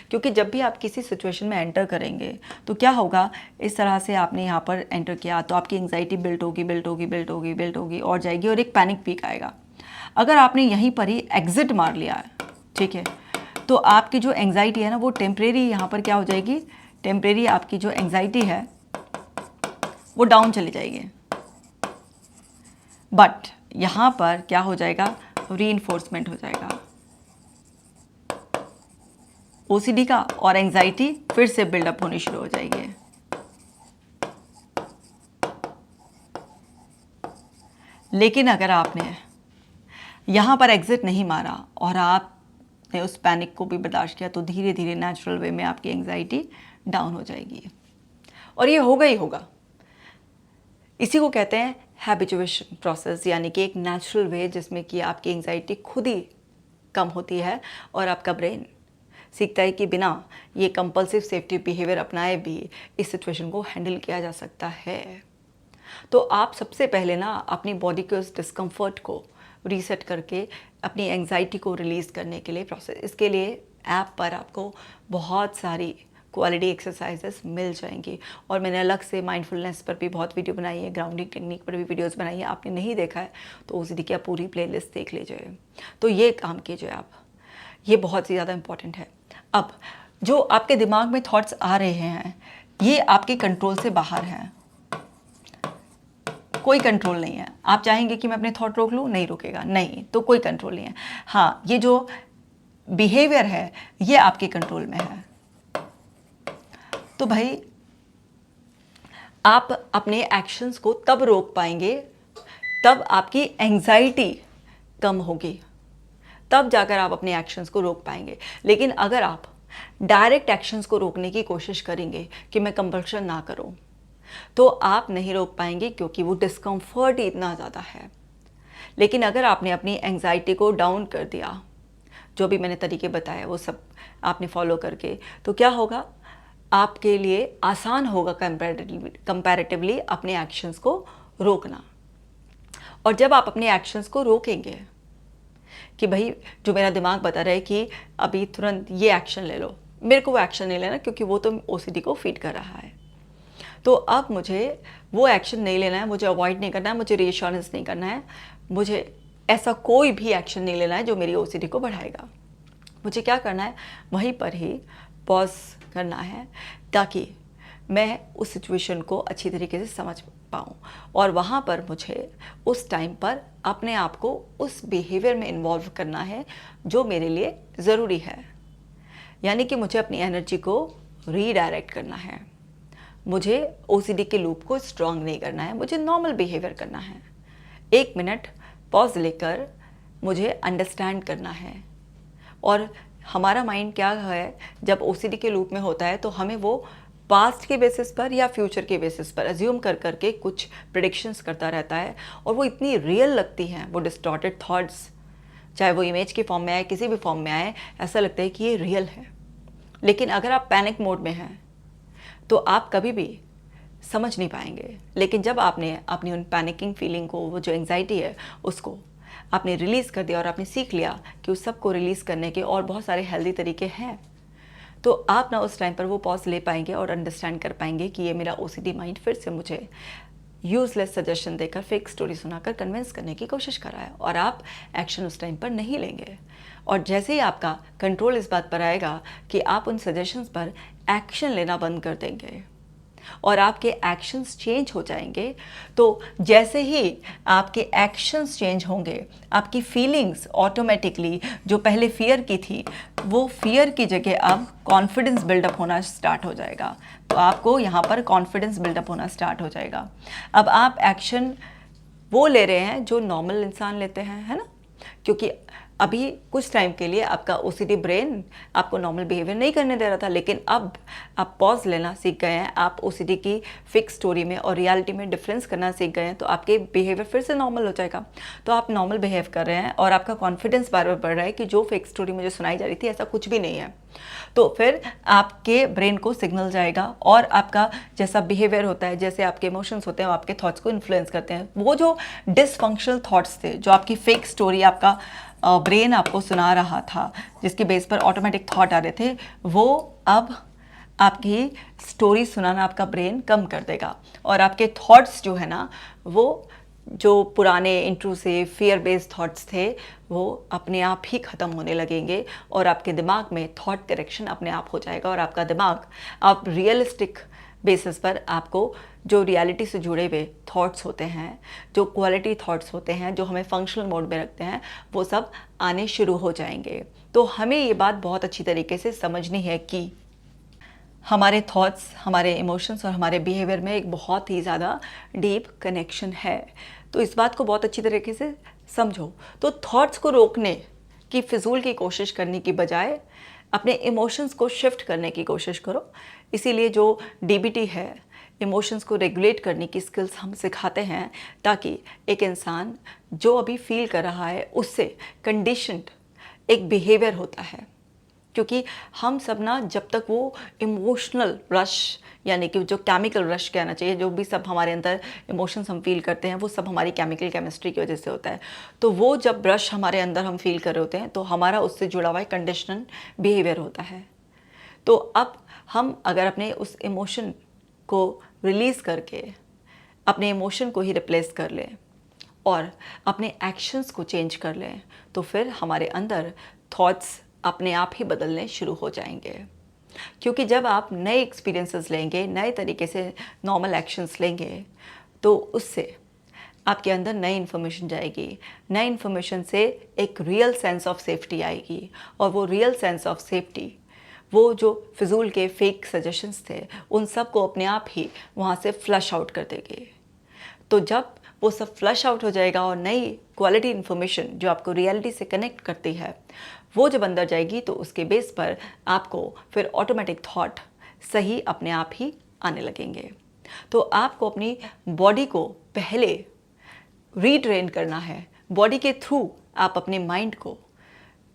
क्योंकि जब भी आप किसी सिचुएशन में एंटर करेंगे तो क्या होगा, इस तरह से आपने यहाँ पर एंटर किया तो आपकी एंग्जाइटी बिल्ड होगी, बिल्ड होगी, बिल्ड होगी, बिल्ड होगी और जाएगी और एक पैनिक पीक आएगा। अगर आपने यहीं पर ही एग्जिट मार लिया है, ठीक है, तो आपकी जो एंग्जाइटी है ना वो टेम्परेरी यहाँ पर क्या हो जाएगी, टेम्परेरी आपकी जो एंग्जाइटी है वो डाउन चली जाएगी। बट यहाँ पर क्या हो जाएगा, रीइंफोर्समेंट हो जाएगा OCD का और एंग्जाइटी फिर से बिल्डअप होनी शुरू हो जाएगी। लेकिन अगर आपने यहाँ पर एग्जिट नहीं मारा और आपने उस पैनिक को भी बर्दाश्त किया, तो धीरे धीरे नेचुरल वे में आपकी एंग्जाइटी डाउन हो जाएगी और ये होगा ही होगा। इसी को कहते हैं हैबिचुएशन प्रोसेस, यानी कि एक नेचुरल वे जिसमें कि आपकी एंग्जाइटी खुद ही कम होती है और आपका ब्रेन सीखता है कि बिना ये कंपल्सिव सेफ्टी बिहेवियर अपनाए भी इस सिचुएशन को हैंडल किया जा सकता है। तो आप सबसे पहले ना अपनी बॉडी के उस डिस्कम्फर्ट को रीसेट करके अपनी एंग्जाइटी को रिलीज़ करने के लिए प्रोसेस, इसके लिए ऐप पर आपको बहुत सारी क्वालिटी एक्सरसाइजेस मिल जाएंगी और मैंने अलग से माइंडफुलनेस पर भी बहुत वीडियो बनाई है, ग्राउंडिंग टेक्निक पर भी वीडियोस बनाई है। आपने नहीं देखा है तो OCD की आप पूरी प्लेलिस्ट देख लीजिए। तो ये काम कीजिए आप, ये बहुत ही ज़्यादा इम्पॉर्टेंट है। अब जो आपके दिमाग में थॉट्स आ रहे हैं ये आपके कंट्रोल से बाहर हैं, कोई कंट्रोल नहीं है। आप चाहेंगे कि मैं अपने थॉट रोक लूँ, नहीं रुकेगा, नहीं, तो कोई कंट्रोल नहीं है। हाँ, ये जो बिहेवियर है ये आपके कंट्रोल में है। तो भाई आप अपने एक्शंस को तब रोक पाएंगे, तब आपकी एंजाइटी कम होगी, तब जाकर आप अपने एक्शंस को रोक पाएंगे। लेकिन अगर आप डायरेक्ट एक्शंस को रोकने की कोशिश करेंगे कि मैं कंपल्शन ना करूं, तो आप नहीं रोक पाएंगे, क्योंकि वो डिस्कम्फर्ट ही इतना ज़्यादा है। लेकिन अगर आपने अपनी एंजाइटी को डाउन कर दिया, जो भी मैंने तरीके बताए वो सब आपने फॉलो करके, तो क्या होगा, आपके लिए आसान होगा कंपैरेटिवली अपने एक्शंस को रोकना। और जब आप अपने एक्शंस को रोकेंगे कि भाई जो मेरा दिमाग बता रहा है कि अभी तुरंत ये एक्शन ले लो, मेरे को वो एक्शन नहीं लेना क्योंकि वो तो ओसीडी को फीड कर रहा है, तो अब मुझे वो एक्शन नहीं लेना है, मुझे अवॉइड नहीं करना है, मुझे रीअश्योरेंस नहीं करना है, मुझे ऐसा कोई भी एक्शन नहीं लेना है जो मेरी ओसीडी को बढ़ाएगा। मुझे क्या करना है, वहीं पर ही पॉज करना है, ताकि मैं उस सिचुएशन को अच्छी तरीके से समझ पाऊँ, और वहाँ पर मुझे उस टाइम पर अपने आप को उस बिहेवियर में इन्वॉल्व करना है जो मेरे लिए ज़रूरी है। यानी कि मुझे अपनी एनर्जी को रीडायरेक्ट करना है, मुझे ओसीडी के लूप को स्ट्रॉन्ग नहीं करना है, मुझे नॉर्मल बिहेवियर करना है। 1 मिनट पॉज लेकर मुझे अंडरस्टैंड करना है। और हमारा माइंड क्या है, जब ओसीडी के लूप में होता है तो हमें वो पास्ट के बेसिस पर या फ्यूचर के बेसिस पर अज्यूम कर करके कुछ प्रेडिक्शंस करता रहता है, और वो इतनी रियल लगती हैं, वो डिस्टॉर्टेड थॉट्स, चाहे वो इमेज के फॉर्म में आए, किसी भी फॉर्म में आए, ऐसा लगता है कि ये रियल है। लेकिन अगर आप पैनिक मोड में हैं तो आप कभी भी समझ नहीं पाएंगे। लेकिन जब आपने अपनी उन पैनिकिंग फीलिंग को, वो जो एंजाइटी है, उसको आपने रिलीज़ कर दिया और आपने सीख लिया कि उस सब को रिलीज़ करने के और बहुत सारे हेल्दी तरीके हैं, तो आप ना उस टाइम पर वो पॉज ले पाएंगे और अंडरस्टैंड कर पाएंगे कि ये मेरा ओसीडी माइंड फिर से मुझे यूजलेस सजेशन देकर, फेक स्टोरी सुनाकर कन्विंस करने की कोशिश कर रहा है, और आप एक्शन उस टाइम पर नहीं लेंगे। और जैसे ही आपका कंट्रोल इस बात पर आएगा कि आप उन सजेशंस पर एक्शन लेना बंद कर देंगे और आपके एक्शंस चेंज हो जाएंगे, तो जैसे ही आपके एक्शंस चेंज होंगे, आपकी फीलिंग्स ऑटोमेटिकली, जो पहले फियर की थी, वो फियर की जगह अब कॉन्फिडेंस बिल्डअप होना स्टार्ट हो जाएगा। तो आपको यहाँ पर कॉन्फिडेंस बिल्डअप होना स्टार्ट हो जाएगा। अब आप एक्शन वो ले रहे हैं जो नॉर्मल इंसान लेते हैं, है ना, क्योंकि अभी कुछ टाइम के लिए आपका ओसीडी ब्रेन आपको नॉर्मल बिहेवियर नहीं करने दे रहा था, लेकिन अब आप पॉज लेना सीख गए हैं, आप ओसीडी की फिक्स स्टोरी में और रियलिटी में डिफरेंस करना सीख गए हैं, तो आपके बिहेवियर फिर से नॉर्मल हो जाएगा। तो आप नॉर्मल बिहेव कर रहे हैं और आपका कॉन्फिडेंस बार बार बढ़ रहा है कि जो फिक्स स्टोरी मुझे सुनाई जा रही थी ऐसा कुछ भी नहीं है। तो फिर आपके ब्रेन को सिग्नल जाएगा, और आपका जैसा बिहेवियर होता है, जैसे आपके इमोशंस होते हैं, वो आपके थॉट्स को इन्फ्लुएंस करते हैं। वो जो डिसफंक्शनल थॉट्स थे, जो आपकी फेक स्टोरी आपका ब्रेन आपको सुना रहा था, जिसके बेस पर ऑटोमेटिक थॉट आ रहे थे, वो अब आपकी स्टोरी सुनाना आपका ब्रेन कम कर देगा, और आपके थॉट्स जो है ना, वो जो पुराने इंट्रूसिव फियर बेस्ड थॉट्स थे, वो अपने आप ही ख़त्म होने लगेंगे, और आपके दिमाग में थॉट करेक्शन अपने आप हो जाएगा, और आपका दिमाग आप रियलिस्टिक बेसिस पर आपको जो रियलिटी से जुड़े हुए थॉट्स होते हैं, जो क्वालिटी थॉट्स होते हैं, जो हमें फंक्शनल मोड में रखते हैं, वो सब आने शुरू हो जाएंगे। तो हमें ये बात बहुत अच्छी तरीके से समझनी है कि हमारे थॉट्स, हमारे इमोशंस और हमारे बिहेवियर में एक बहुत ही ज़्यादा डीप कनेक्शन है। तो इस बात को बहुत अच्छी तरीके से समझो। तो थॉट्स को रोकने की फिजूल की कोशिश करने की बजाय अपने इमोशंस को शिफ्ट करने की कोशिश करो। इसीलिए जो डीबीटी है, इमोशंस को रेगुलेट करने की स्किल्स हम सिखाते हैं, ताकि एक इंसान जो अभी फील कर रहा है उससे कंडीशन्ड एक बिहेवियर होता है। क्योंकि हम सब ना, जब तक वो इमोशनल रश, यानी कि जो केमिकल रश कहना चाहिए, जो भी सब हमारे अंदर इमोशंस हम फील करते हैं, वो सब हमारी केमिकल केमिस्ट्री की वजह से होता है। तो वो जब रश हमारे अंदर हम फील कर रहे होते हैं, तो हमारा उससे जुड़ा हुआ कंडीशनल बिहेवियर होता है। तो अब हम अगर अपने उस इमोशन को रिलीज़ करके अपने इमोशन को ही रिप्लेस कर लें और अपने एक्शंस को चेंज कर लें, तो फिर हमारे अंदर थॉट्स अपने आप ही बदलने शुरू हो जाएंगे। क्योंकि जब आप नए एक्सपीरियंसेस लेंगे, नए तरीके से नॉर्मल एक्शंस लेंगे, तो उससे आपके अंदर नई इन्फॉर्मेशन जाएगी। नई इन्फॉर्मेशन से एक रियल सेंस ऑफ सेफ्टी आएगी, और वो रियल सेंस ऑफ सेफ्टी वो जो फिजूल के फेक सजेशंस थे उन सब को अपने आप ही वहाँ से फ्लश आउट कर देगी। तो जब वो सब फ्लश आउट हो जाएगा और नई क्वालिटी इन्फॉर्मेशन जो आपको रियलिटी से कनेक्ट करती है वो जब अंदर जाएगी, तो उसके बेस पर आपको फिर ऑटोमेटिक थॉट सही अपने आप ही आने लगेंगे। तो आपको अपनी बॉडी को पहले रीट्रेन करना है। बॉडी के थ्रू आप अपने माइंड को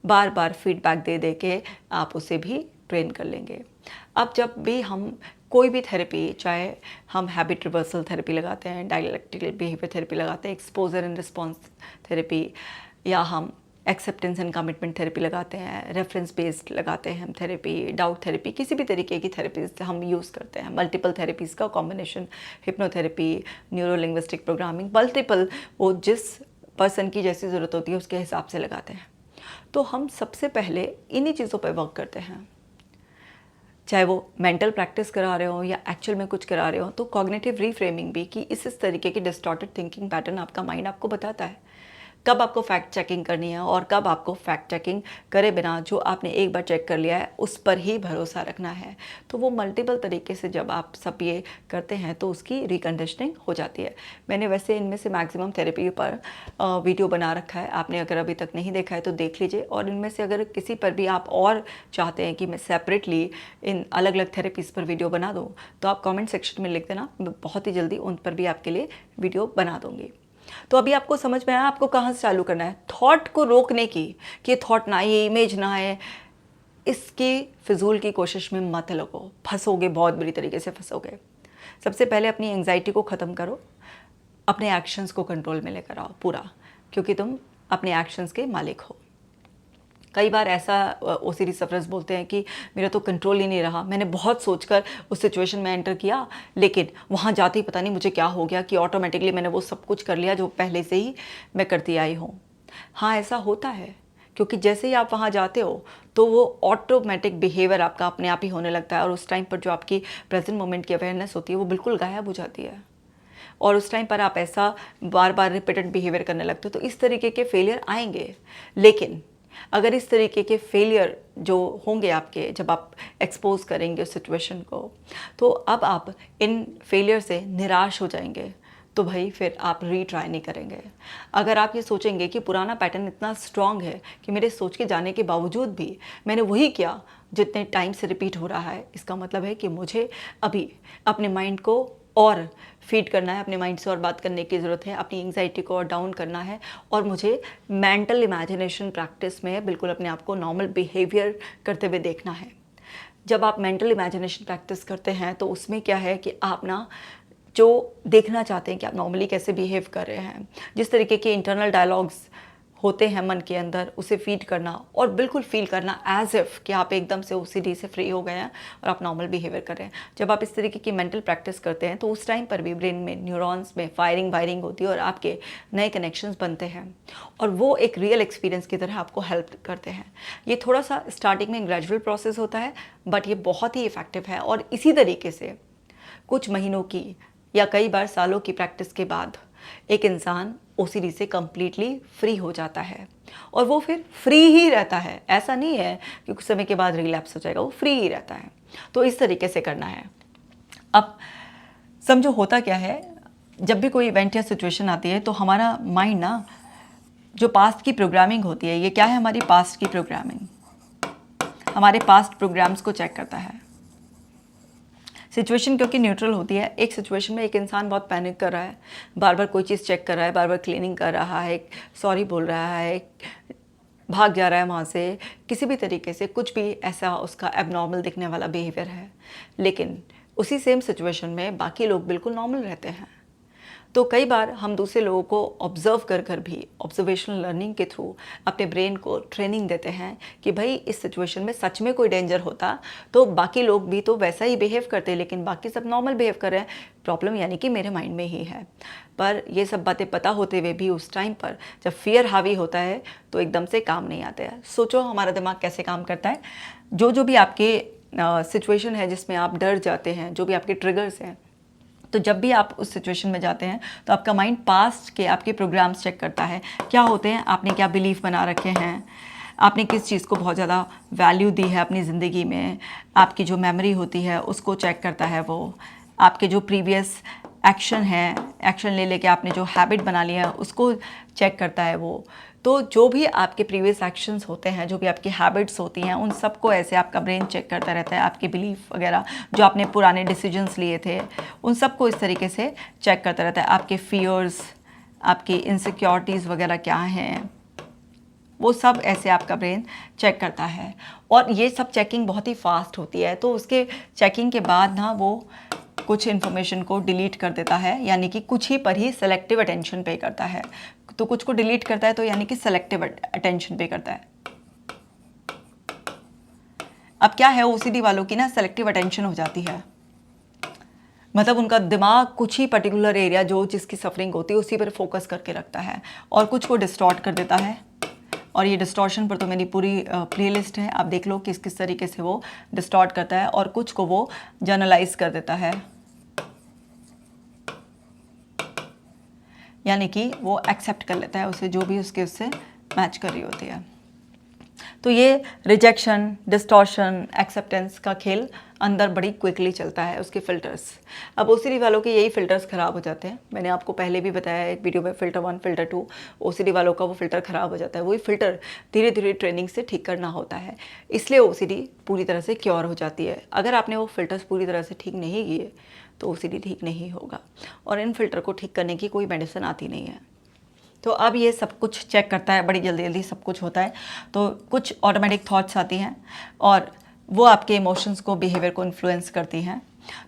बार बार फीडबैक दे दे के आप उसे भी ट्रेन कर लेंगे। अब जब भी हम कोई भी थेरेपी, चाहे हम हैबिट रिवर्सल थेरेपी लगाते हैं, डायलेक्टिकल बिहेवियर थेरेपी लगाते हैं, एक्सपोजर एंड रिस्पॉन्स थेरेपी, या हम एक्सेप्टेंस एंड कमिटमेंट थेरेपी लगाते हैं, रेफरेंस बेस्ड लगाते हैं हम थेरेपी, डाउट थेरेपी, किसी भी तरीके की थेरेपीज हम यूज़ करते हैं, मल्टीपल थेरेपीज़ का combination, hypnotherapy, neuro linguistic programming, multiple, वो जिस पर्सन की जैसी ज़रूरत होती है उसके हिसाब से लगाते हैं। तो हम सबसे पहले इन्हीं चीज़ों पर वर्क करते हैं, चाहे वो मेंटल प्रैक्टिस करा रहे हो या एक्चुअल में कुछ करा रहे हो। तो कॉग्निटिव रीफ्रेमिंग भी, कि इस तरीके की डिस्टॉर्टेड थिंकिंग पैटर्न आपका माइंड आपको बताता है कब आपको फैक्ट चेकिंग करनी है और कब आपको फैक्ट चेकिंग करे बिना जो आपने एक बार चेक कर लिया है उस पर ही भरोसा रखना है। तो वो मल्टीपल तरीके से जब आप सब ये करते हैं तो उसकी रिकंडीशनिंग हो जाती है। मैंने वैसे इनमें से मैक्सिमम थेरेपी पर वीडियो बना रखा है, आपने अगर अभी तक नहीं देखा है तो देख लीजिए। और इनमें से अगर किसी पर भी आप और चाहते हैं कि मैं सेपरेटली इन अलग अलग थेरेपीज़ पर वीडियो बना दूँ तो आप कॉमेंट सेक्शन में लिख देना, मैं बहुत ही जल्दी उन पर भी आपके लिए वीडियो बना दूँगी। तो अभी आपको समझ में आया आपको कहाँ से चालू करना है। थॉट को रोकने की, कि ये थॉट ना आए, इमेज ना आए, इसकी फिजूल की कोशिश में मत लगो, फंसोगे, बहुत बुरी तरीके से फंसोगे। सबसे पहले अपनी एंग्जाइटी को ख़त्म करो, अपने एक्शंस को कंट्रोल में लेकर आओ पूरा, क्योंकि तुम अपने एक्शंस के मालिक हो। कई बार ऐसा ओसीडी सफरर्स बोलते हैं कि मेरा तो कंट्रोल ही नहीं रहा, मैंने बहुत सोचकर उस सिचुएशन में एंटर किया, लेकिन वहाँ जाते ही पता नहीं मुझे क्या हो गया कि ऑटोमेटिकली मैंने वो सब कुछ कर लिया जो पहले से ही मैं करती आई हूँ। हाँ, ऐसा होता है, क्योंकि जैसे ही आप वहाँ जाते हो तो वो ऑटोमेटिक बिहेवियर आपका अपने आप ही होने लगता है, और उस टाइम पर जो आपकी प्रेजेंट मोमेंट की अवेयरनेस होती है वो बिल्कुल गायब हो जाती है, और उस टाइम पर आप ऐसा बार बार रिपीटेड बिहेवियर करने लगते हो। तो इस तरीके के फेलियर आएंगे, लेकिन अगर इस तरीके के फेलियर जो होंगे आपके, जब आप एक्सपोज करेंगे उस सिचुएशन को, तो अब आप इन फेलियर से निराश हो जाएंगे, तो भाई फिर आप रीट्राई नहीं करेंगे। अगर आप ये सोचेंगे कि पुराना पैटर्न इतना स्ट्रांग है कि मेरे सोच के जाने के बावजूद भी मैंने वही किया जितने टाइम से रिपीट हो रहा है, इसका मतलब है कि मुझे अभी अपने माइंड को और फीड करना है, अपने माइंड से और बात करने की ज़रूरत है, अपनी एंग्जाइटी को और डाउन करना है, और मुझे मेंटल इमेजिनेशन प्रैक्टिस में बिल्कुल अपने आप को नॉर्मल बिहेवियर करते हुए देखना है। जब आप मेंटल इमेजिनेशन प्रैक्टिस करते हैं तो उसमें क्या है कि आप ना जो देखना चाहते हैं कि आप नॉर्मली कैसे बिहेव कर रहे हैं, जिस तरीके के इंटरनल डायलॉग्स होते हैं मन के अंदर, उसे फीड करना और बिल्कुल फील करना एज इफ़ कि आप एकदम से ओसीडी से फ्री हो गए हैं और आप नॉर्मल बिहेवियर कर रहे हैं। जब आप इस तरीके की मेंटल प्रैक्टिस करते हैं तो उस टाइम पर भी ब्रेन में न्यूरॉन्स में फायरिंग वायरिंग होती है और आपके नए कनेक्शंस बनते हैं, और वो एक रियल एक्सपीरियंस की तरह आपको हेल्प करते हैं। ये थोड़ा सा स्टार्टिंग में ग्रेजुअल प्रोसेस होता है, बट ये बहुत ही इफ़ेक्टिव है, और इसी तरीके से कुछ महीनों की या कई बार सालों की प्रैक्टिस के बाद एक इंसान ओसीडी से कम्प्लीटली फ्री हो जाता है, और वो फिर फ्री ही रहता है। ऐसा नहीं है कि कुछ समय के बाद रिलैप्स हो जाएगा, वो फ्री ही रहता है। तो इस तरीके से करना है। अब समझो होता क्या है, जब भी कोई इवेंट या सिचुएशन आती है तो हमारा माइंड ना, जो पास्ट की प्रोग्रामिंग होती है, ये क्या है, हमारी पास्ट की प्रोग्रामिंग, हमारे पास्ट प्रोग्राम्स को चेक करता है। सिचुएशन क्योंकि न्यूट्रल होती है, एक सिचुएशन में एक इंसान बहुत पैनिक कर रहा है, बार बार कोई चीज़ चेक कर रहा है, बार बार क्लीनिंग कर रहा है, सॉरी बोल रहा है, भाग जा रहा है वहाँ से, किसी भी तरीके से कुछ भी ऐसा उसका एबनॉर्मल दिखने वाला बिहेवियर है, लेकिन उसी सेम सिचुएशन में बाकी लोग बिल्कुल नॉर्मल रहते हैं। तो कई बार हम दूसरे लोगों को ऑब्जर्व कर कर भी ऑब्जर्वेशनल लर्निंग के थ्रू अपने ब्रेन को ट्रेनिंग देते हैं कि भाई इस सिचुएशन में सच में कोई डेंजर होता तो बाकी लोग भी तो वैसा ही बिहेव करते, लेकिन बाकी सब नॉर्मल बिहेव कर रहे हैं, प्रॉब्लम यानी कि मेरे माइंड में ही है। पर ये सब बातें पता होते हुए भी उस टाइम पर जब फियर हावी होता है तो एकदम से काम नहीं आता है। सोचो हमारा दिमाग कैसे काम करता है। जो भी आपके सिचुएशन है जिसमें आप डर जाते हैं, जो भी आपके ट्रिगर्स हैं, तो जब भी आप उस सिचुएशन में जाते हैं तो आपका माइंड पास्ट के आपके प्रोग्राम्स चेक करता है, क्या होते हैं, आपने क्या बिलीफ बना रखे हैं, आपने किस चीज़ को बहुत ज़्यादा वैल्यू दी है अपनी ज़िंदगी में, आपकी जो मेमोरी होती है उसको चेक करता है वो, आपके जो प्रीवियस एक्शन है, एक्शन ले लेके आपने जो हैबिट बना लिया है उसको चेक करता है वो। तो जो भी आपके प्रीवियस एक्शंस होते हैं, जो भी आपकी हैबिट्स होती हैं, उन सबको ऐसे आपका ब्रेन चेक करता रहता है। आपके बिलीफ वगैरह जो आपने पुराने डिसीजंस लिए थे उन सबको इस तरीके से चेक करता रहता है। आपके फियर्स, आपकी इनसिक्योरिटीज़ वगैरह क्या हैं, वो सब ऐसे आपका ब्रेन चेक करता है। और ये सब चेकिंग बहुत ही फास्ट होती है। तो उसके चेकिंग के बाद ना वो कुछ इन्फॉर्मेशन को डिलीट कर देता है, यानी कि कुछ ही पर ही सेलेक्टिव अटेंशन पे करता है। तो कुछ को डिलीट करता है तो यानी कि सेलेक्टिव अटेंशन पे करता है। अब क्या है, ओसीडी वालों की ना सेलेक्टिव अटेंशन हो जाती है, मतलब उनका दिमाग कुछ ही पर्टिकुलर एरिया जो जिसकी सफरिंग होती है उसी पर फोकस करके रखता है और कुछ को डिस्टॉर्ट कर देता है। और ये डिस्टॉर्शन पर तो मेरी पूरी प्लेलिस्ट है, आप देख लो किस किस तरीके से वो डिस्टॉर्ट करता है। और कुछ को वो जनरलाइज कर देता है, यानी कि वो एक्सेप्ट कर लेता है उसे, जो भी उससे मैच कर रही होती है। तो ये रिजेक्शन, डिस्टॉर्शन, एक्सेप्टेंस का खेल अंदर बड़ी क्विकली चलता है, उसके फ़िल्टर्स। अब ओसीडी वालों के यही फ़िल्टर्स ख़राब हो जाते हैं। मैंने आपको पहले भी बताया एक वीडियो में, फ़िल्टर 1, फ़िल्टर 2, ओसीडी वालों का वो फ़िल्टर ख़राब हो जाता है। वही फ़िल्टर धीरे धीरे ट्रेनिंग से ठीक करना होता है, इसलिए ओसीडी पूरी तरह से क्योर हो जाती है। अगर आपने वो फ़िल्टर्स पूरी तरह से ठीक नहीं किए तो ओसीडी ठीक नहीं होगा। और इन फ़िल्टर को ठीक करने की कोई मेडिसिन आती नहीं है। तो अब ये सब कुछ चेक करता है, बड़ी जल्दी जल्दी सब कुछ होता है। तो कुछ ऑटोमेटिक थॉट्स आती हैं और वो आपके इमोशंस को, बिहेवियर को इन्फ्लुएंस करती हैं।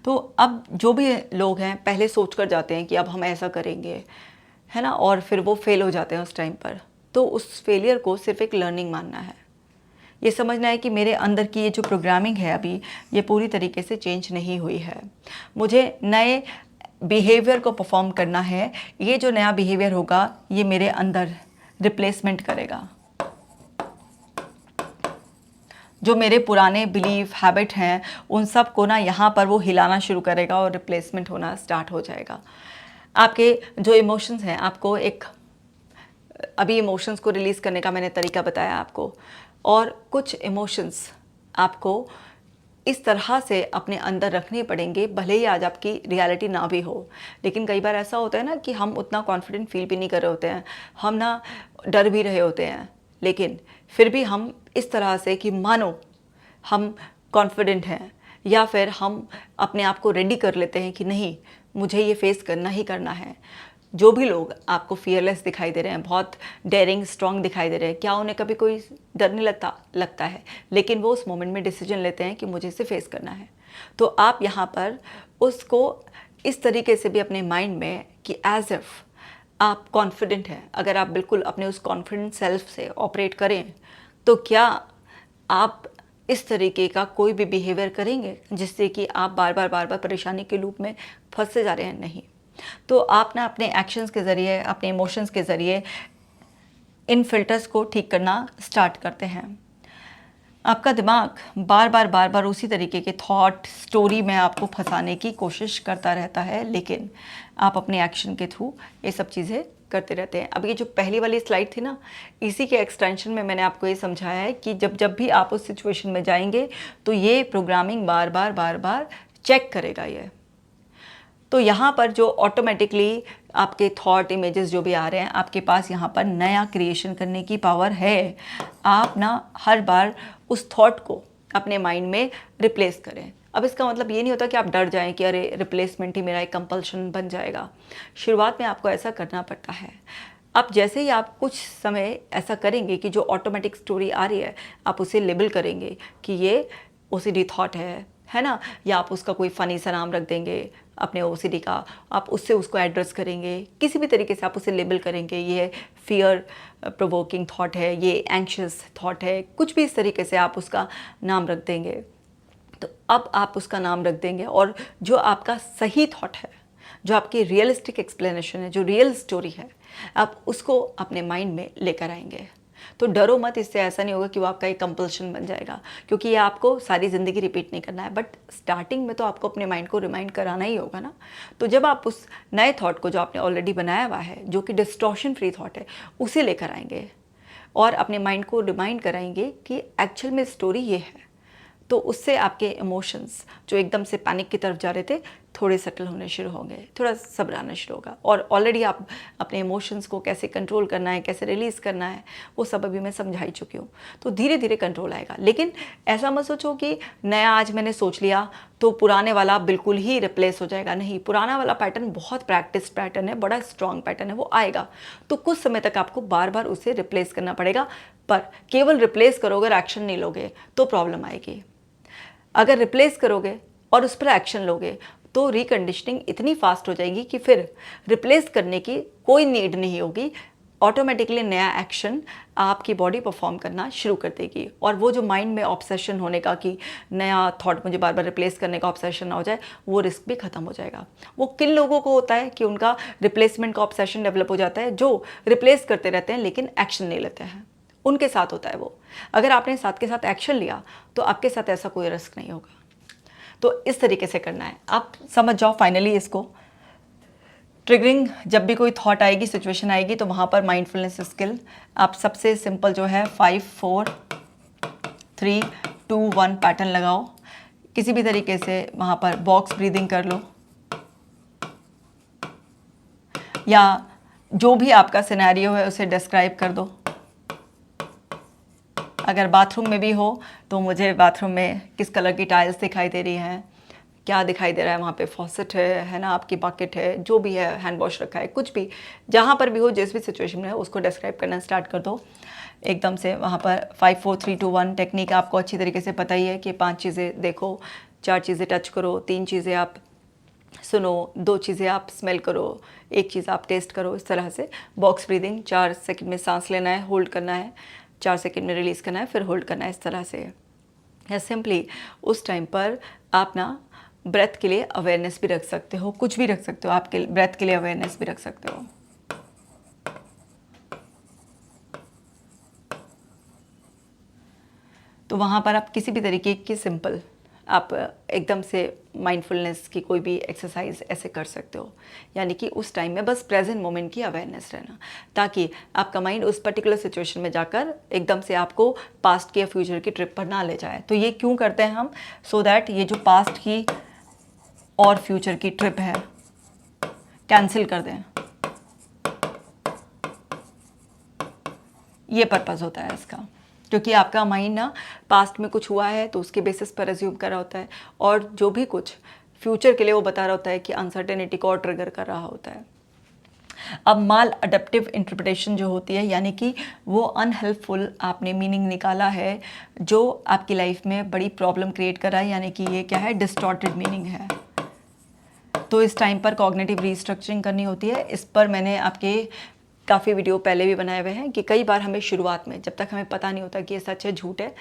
तो अब जो भी लोग हैं पहले सोच कर जाते हैं कि अब हम ऐसा करेंगे, है ना, और फिर वो फेल हो जाते हैं उस टाइम पर। तो उस फेलियर को सिर्फ एक लर्निंग मानना है, ये समझना है कि मेरे अंदर की ये जो प्रोग्रामिंग है अभी ये पूरी तरीके से चेंज नहीं हुई है, मुझे नए बिहेवियर को परफॉर्म करना है। ये जो नया बिहेवियर होगा ये मेरे अंदर रिप्लेसमेंट करेगा, जो मेरे पुराने बिलीफ, हैबिट हैं उन सब को ना यहाँ पर वो हिलाना शुरू करेगा और रिप्लेसमेंट होना स्टार्ट हो जाएगा। आपके जो इमोशंस हैं, आपको एक अभी इमोशंस को रिलीज़ करने का मैंने तरीका बताया आपको, और कुछ इमोशंस आपको इस तरह से अपने अंदर रखने पड़ेंगे, भले ही आज आपकी रियलिटी ना भी हो। लेकिन कई बार ऐसा होता है ना कि हम उतना कॉन्फिडेंट फील भी नहीं कर रहे होते हैं, हम ना डर भी रहे होते हैं, लेकिन फिर भी हम इस तरह से कि मानो हम कॉन्फिडेंट हैं, या फिर हम अपने आप को रेडी कर लेते हैं कि नहीं, मुझे ये फेस करना ही करना है। जो भी लोग आपको फियरलेस दिखाई दे रहे हैं, बहुत डेयरिंग, स्ट्रांग दिखाई दे रहे हैं, क्या उन्हें कभी कोई डर नहीं लगता है, लेकिन वो उस मोमेंट में डिसीजन लेते हैं कि मुझे इसे फेस करना है। तो आप यहाँ पर उसको इस तरीके से भी अपने माइंड में कि एज इफ आप कॉन्फिडेंट हैं, अगर आप बिल्कुल अपने उस कॉन्फिडेंट सेल्फ से ऑपरेट करें तो क्या आप इस तरीके का कोई भी बिहेवियर करेंगे जिससे कि आप बार बार परेशानी के लूप में फंसते जा रहे हैं? नहीं। तो आप ना अपने एक्शंस के ज़रिए, अपने इमोशंस के ज़रिए इन फिल्टर्स को ठीक करना स्टार्ट करते हैं। आपका दिमाग बार बार उसी तरीके के थॉट, स्टोरी में आपको फंसाने की कोशिश करता रहता है, लेकिन आप अपने एक्शन के थ्रू ये सब चीज़ें करते रहते हैं। अब ये जो पहली वाली स्लाइड थी ना, इसी के एक्सटेंशन में मैंने आपको ये समझाया है कि जब भी आप उस सिचुएशन में जाएंगे तो ये प्रोग्रामिंग बार बार चेक करेगा ये। तो यहाँ पर जो ऑटोमेटिकली आपके थॉट, इमेजेस जो भी आ रहे हैं, आपके पास यहाँ पर नया क्रिएशन करने की पावर है। आप ना हर बार उस थॉट को अपने माइंड में रिप्लेस करें। अब इसका मतलब ये नहीं होता कि आप डर जाएं कि अरे रिप्लेसमेंट ही मेरा एक कंपल्शन बन जाएगा। शुरुआत में आपको ऐसा करना पड़ता है। अब जैसे ही आप कुछ समय ऐसा करेंगे कि जो ऑटोमेटिक स्टोरी आ रही है आप उसे लेबल करेंगे कि ये ओसीडी थॉट है ना, या आप उसका कोई फ़नी सा नाम रख देंगे अपने ओसीडी का, आप उससे उसको एड्रेस करेंगे, किसी भी तरीके से आप उसे लेबल करेंगे, ये फियर प्रोवोकिंग थॉट है, ये एंक्शियस थॉट है, कुछ भी इस तरीके से आप उसका नाम रख देंगे। तो अब आप उसका नाम रख देंगे और जो आपका सही थॉट है, जो आपकी रियलिस्टिक एक्सप्लेनेशन है, जो रियल स्टोरी है, आप उसको अपने माइंड में लेकर आएंगे। तो डरो मत, इससे ऐसा नहीं होगा कि वो आपका एक कंपल्शन बन जाएगा, क्योंकि ये आपको सारी ज़िंदगी रिपीट नहीं करना है। बट स्टार्टिंग में तो आपको अपने माइंड को रिमाइंड कराना ही होगा ना। तो जब आप उस नए थॉट को जो आपने ऑलरेडी बनाया हुआ है, जो कि डिस्टॉर्शन फ्री थॉट है, उसे लेकर आएंगे और अपने माइंड को रिमाइंड कराएंगे कि एक्चुअल में स्टोरी ये है, तो उससे आपके इमोशंस जो एकदम से पैनिक की तरफ जा रहे थे थोड़े सेटल होने शुरू होंगे, थोड़ा सब्र आना शुरू होगा। और ऑलरेडी आप अपने इमोशंस को कैसे कंट्रोल करना है, कैसे रिलीज़ करना है, वो सब अभी मैं समझा ही चुकी हूँ। तो धीरे धीरे कंट्रोल आएगा। लेकिन ऐसा मत सोचो कि नया आज मैंने सोच लिया तो पुराने वाला बिल्कुल ही रिप्लेस हो जाएगा। नहीं, पुराना वाला पैटर्न बहुत प्रैक्टिस पैटर्न है, बड़ा स्ट्रॉन्ग पैटर्न है, वो आएगा। तो कुछ समय तक आपको बार बार उसे रिप्लेस करना पड़ेगा। पर केवल रिप्लेस करोगे और एक्शन नहीं लोगे तो प्रॉब्लम आएगी। अगर रिप्लेस करोगे और उस पर एक्शन लोगे तो रिकंडीशनिंग इतनी फास्ट हो जाएगी कि फिर रिप्लेस करने की कोई नीड नहीं होगी। ऑटोमेटिकली नया एक्शन आपकी बॉडी परफॉर्म करना शुरू कर देगी। और वो जो माइंड में ऑब्सेशन होने का कि नया थॉट मुझे बार बार रिप्लेस करने का ऑब्सेशन ना हो जाए, वो रिस्क भी खत्म हो जाएगा। वो किन लोगों को होता है कि उनका रिप्लेसमेंट का ऑब्सेशन डेवलप हो जाता है, जो रिप्लेस करते रहते हैं लेकिन एक्शन नहीं लेते हैं, उनके साथ होता है वो। अगर आपने साथ के साथ एक्शन लिया तो आपके साथ ऐसा कोई रिस्क नहीं होगा। तो इस तरीके से करना है, आप समझ जाओ फाइनली इसको। ट्रिगरिंग जब भी कोई थॉट आएगी, सिचुएशन आएगी, तो वहाँ पर माइंडफुलनेस स्किल आप सबसे सिंपल जो है 5 4 3 2 1 पैटर्न लगाओ। किसी भी तरीके से वहाँ पर बॉक्स ब्रीदिंग कर लो, या जो भी आपका सिनेरियो है उसे डिस्क्राइब कर दो। अगर बाथरूम में भी हो तो मुझे बाथरूम में किस कलर की टाइल्स दिखाई दे रही हैं, क्या दिखाई दे रहा है, वहाँ पे फॉसेट है ना, आपकी बकेट है, जो भी है, हैंड वॉश रखा है, कुछ भी, जहाँ पर भी हो, जिस भी सिचुएशन में है उसको डिस्क्राइब करना स्टार्ट कर दो एकदम से। वहाँ पर 5 4 3 2 1 टेक्निक आपको अच्छी तरीके से पता ही है कि 5 चीज़ें देखो, 4 चीज़ें टच करो, 3 चीज़ें आप सुनो, 2 चीज़ें आप स्मेल करो, 1 चीज़ आप टेस्ट करो। इस तरह से बॉक्स ब्रीदिंग, 4 सेकंड में सांस लेना है, होल्ड करना है, 4 सेकंड में रिलीज़ करना है, फिर होल्ड करना है, इस तरह से। या सिंपली उस टाइम पर आप ना ब्रेथ के लिए अवेयरनेस भी रख सकते हो, कुछ भी रख सकते हो, आपके ब्रेथ के लिए अवेयरनेस भी रख सकते हो। तो वहाँ पर आप किसी भी तरीके की सिंपल आप एकदम से माइंडफुलनेस की कोई भी एक्सरसाइज ऐसे कर सकते हो। यानी कि उस टाइम में बस प्रेजेंट मोमेंट की अवेयरनेस रहना, ताकि आपका माइंड उस पर्टिकुलर सिचुएशन में जाकर एकदम से आपको पास्ट की या फ्यूचर की ट्रिप पर ना ले जाए। तो ये क्यों करते हैं हम? सो दैट ये जो पास्ट की और फ्यूचर की ट्रिप है कैंसिल कर दें। ये पर्पज़ होता है इसका, क्योंकि आपका माइंड ना पास्ट में कुछ हुआ है तो उसके बेसिस पर एज्यूम कर रहा होता है, और जो भी कुछ फ्यूचर के लिए वो बता रहा होता है कि अनसर्टेनिटी को और ट्रिगर कर रहा होता है। अब माल अडेप्टिव इंटरप्रिटेशन जो होती है, यानी कि वो अनहेल्पफुल आपने मीनिंग निकाला है जो आपकी लाइफ में बड़ी प्रॉब्लम क्रिएट कर रहा है, यानी कि ये क्या है? डिस्टॉर्टेड मीनिंग है। तो इस टाइम पर कॉग्निटिव रीस्ट्रक्चरिंग करनी होती है। इस पर मैंने आपके काफ़ी वीडियो पहले भी बनाए हुए हैं कि कई बार हमें शुरुआत में, जब तक हमें पता नहीं होता कि ये सच है झूठ है,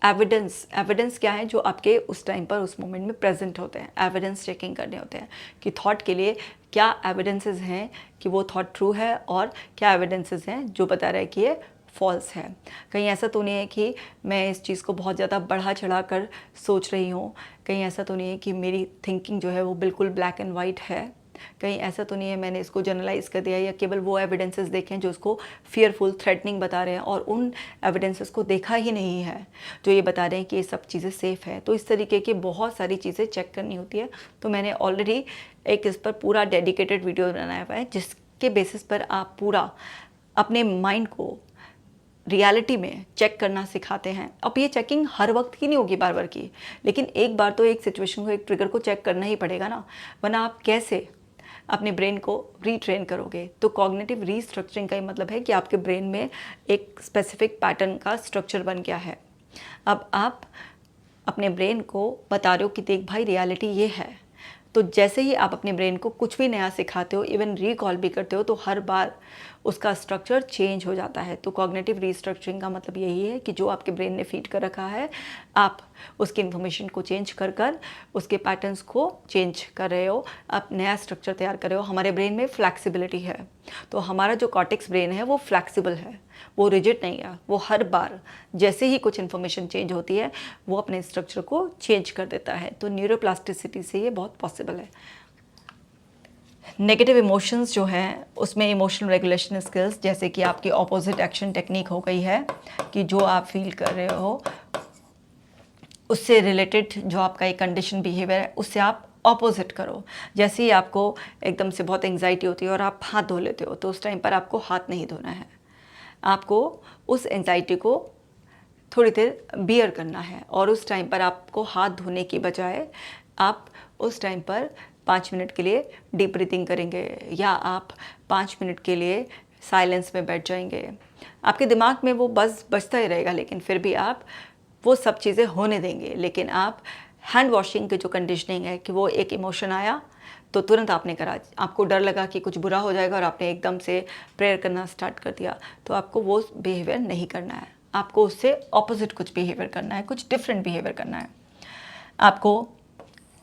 एविडेंस क्या है जो आपके उस टाइम पर उस मोमेंट में प्रेजेंट होते हैं, एविडेंस चेकिंग करने होते हैं कि थॉट के लिए क्या एविडेंसेस हैं कि वो थॉट ट्रू है, और क्या एविडेंसेस हैं जो बता रहे हैं कि ये फॉल्स है। कहीं ऐसा तो नहीं है कि मैं इस चीज़ को बहुत ज़्यादा बढ़ा चढ़ा कर सोच रही हूँ, कहीं ऐसा तो नहीं है कि मेरी थिंकिंग जो है वो बिल्कुल ब्लैक एंड वाइट है, कहीं ऐसा तो नहीं है मैंने इसको जनरलाइज कर दिया, या केवल वो एविडेंसेस देखें जो उसको फियरफुल थ्रेटनिंग बता रहे हैं, और उन एविडेंसेस को देखा ही नहीं है जो ये बता रहे हैं कि ये सब चीज़ें सेफ़ है। तो इस तरीके की बहुत सारी चीज़ें चेक करनी होती है। तो मैंने ऑलरेडी एक इस पर पूरा डेडिकेटेड वीडियो बनाया हुआ है, जिसके बेसिस पर आप पूरा अपने माइंड को रियलिटी में चेक करना सिखाते हैं। अब ये चेकिंग हर वक्त की नहीं होगी बार बार की, लेकिन एक बार तो एक सिचुएशन को, एक ट्रिगर को चेक करना ही पड़ेगा ना, वरना आप कैसे अपने ब्रेन को रीट्रेन करोगे। तो कॉग्निटिव रीस्ट्रक्चरिंग का ही मतलब है कि आपके ब्रेन में एक स्पेसिफिक पैटर्न का स्ट्रक्चर बन गया है। अब आप अपने ब्रेन को बता रहे हो कि देख भाई रियलिटी ये है, तो जैसे ही आप अपने ब्रेन को कुछ भी नया सिखाते हो, इवन रिकॉल भी करते हो, तो हर बार उसका स्ट्रक्चर चेंज हो जाता है। तो कॉग्निटिव रीस्ट्रक्चरिंग का मतलब यही है कि जो आपके ब्रेन ने फीड कर रखा है, आप उसकी इन्फॉर्मेशन को चेंज कर कर उसके पैटर्न्स को चेंज कर रहे हो, आप नया स्ट्रक्चर तैयार कर रहे हो। हमारे ब्रेन में फ्लैक्सिबिलिटी है, तो हमारा जो कॉर्टेक्स ब्रेन है वो फ्लैक्सिबल है, वो रिजिड नहीं है। वो हर बार जैसे ही कुछ इन्फॉर्मेशन चेंज होती है वो अपने स्ट्रक्चर को चेंज कर देता है। तो न्यूरोप्लास्टिसिटी से ये बहुत पॉसिबल है। नेगेटिव इमोशंस जो हैं उसमें इमोशनल रेगुलेशन स्किल्स, जैसे कि आपकी ऑपोजिट एक्शन टेक्निक हो गई है कि जो आप फील कर रहे हो उससे रिलेटेड जो आपका एक कंडीशन बिहेवियर है उससे आप ऑपोजिट करो। जैसे ही आपको एकदम से बहुत एंग्जाइटी होती है और आप हाथ धो लेते हो, तो उस टाइम पर आपको हाथ नहीं धोना है, आपको उस एंग्जाइटी को थोड़ी देर बियर करना है। और उस टाइम पर आपको हाथ धोने की बजाय आप उस टाइम पर 5 मिनट के लिए डीप ब्रीथिंग करेंगे, या आप 5 मिनट के लिए साइलेंस में बैठ जाएंगे। आपके दिमाग में वो बस बजता ही रहेगा, लेकिन फिर भी आप वो सब चीज़ें होने देंगे। लेकिन आप हैंड वॉशिंग की जो कंडीशनिंग है कि वो एक इमोशन आया तो तुरंत आपने करा, आपको डर लगा कि कुछ बुरा हो जाएगा और आपने एकदम से प्रेयर करना स्टार्ट कर दिया, तो आपको वो बिहेवियर नहीं करना है। आपको उससे ऑपोजिट कुछ बिहेवियर करना है, कुछ डिफरेंट बिहेवियर करना है। आपको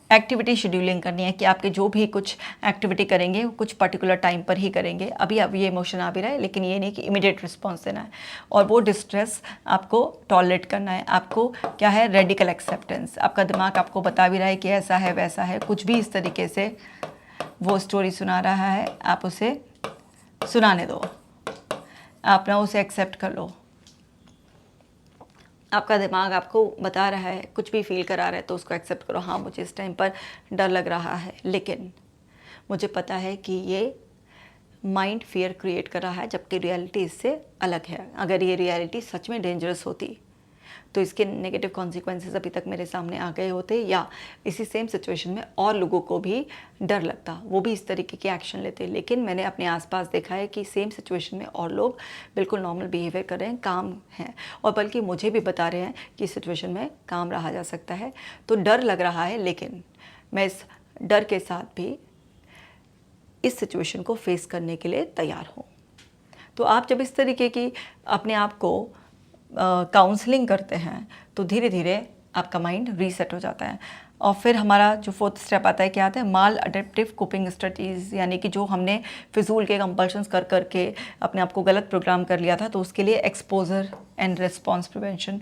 एक्टिविटी शेड्यूलिंग करनी है कि आपके जो भी कुछ एक्टिविटी करेंगे वो कुछ पर्टिकुलर टाइम पर ही करेंगे। अभी अब ये इमोशन आ भी रहा है, लेकिन ये नहीं कि इमीडिएट रिस्पॉन्स देना है। और वो डिस्ट्रेस आपको टॉलरेट करना है। आपको क्या है, रेडिकल एक्सेप्टेंस। आपका दिमाग आपको बता भी रहा है कि ऐसा है वैसा है, कुछ भी इस तरीके से वो स्टोरी सुना रहा है, आप उसे सुनाने दो, आप ना उसे एक्सेप्ट कर लो। आपका दिमाग आपको बता रहा है, कुछ भी फील करा रहा है तो उसको एक्सेप्ट करो। हाँ, मुझे इस टाइम पर डर लग रहा है, लेकिन मुझे पता है कि ये माइंड फियर क्रिएट कर रहा है, जबकि रियलिटी इससे अलग है। अगर ये रियलिटी सच में डेंजरस होती तो इसके नेगेटिव कॉन्सिक्वेंसेस अभी तक मेरे सामने आ गए होते, या इसी सेम सिचुएशन में और लोगों को भी डर लगता, वो भी इस तरीके के एक्शन लेते। लेकिन मैंने अपने आसपास देखा है कि सेम सिचुएशन में और लोग बिल्कुल नॉर्मल बिहेवियर कर रहे हैं, काम हैं, और बल्कि मुझे भी बता रहे हैं कि इस सिचुएशन में काम रहा जा सकता है। तो डर लग रहा है, लेकिन मैं इस डर के साथ भी इस सिचुएशन को फेस करने के लिए तैयार हूँ। तो आप जब इस तरीके की अपने आप को काउंसलिंग करते हैं तो धीरे धीरे आपका माइंड रीसेट हो जाता है। और फिर हमारा जो 4th स्टेप आता है, क्या आता है, माल अडेप्टिव कोपिंग स्ट्रेटजीज, यानी कि जो हमने फिजूल के कंपल्शंस कर करके अपने आप को गलत प्रोग्राम कर लिया था, तो उसके लिए एक्सपोजर एंड रिस्पॉन्स प्रिवेंशन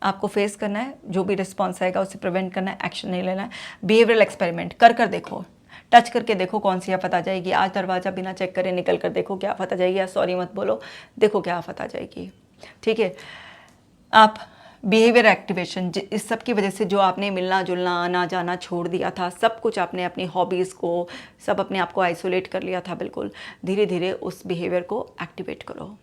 आपको फेस करना है। जो भी रिस्पॉन्स आएगा उसे प्रिवेंट करना है, एक्शन नहीं लेना है। बिहेवियरल एक्सपेरिमेंट कर कर देखो, टच करके देखो कौन सी आफत आ जाएगी। आज दरवाज़ा बिना चेक करे निकल कर देखो क्या आफत आ जाएगी, या सॉरी मत बोलो, देखो क्या आफत आ जाएगी। ठीक है, आप बिहेवियर एक्टिवेशन, इस सब की वजह से जो आपने मिलना जुलना आना जाना छोड़ दिया था, सब कुछ आपने अपनी हॉबीज़ को, सब अपने आप को आइसोलेट कर लिया था, बिल्कुल धीरे धीरे उस बिहेवियर को एक्टिवेट करो।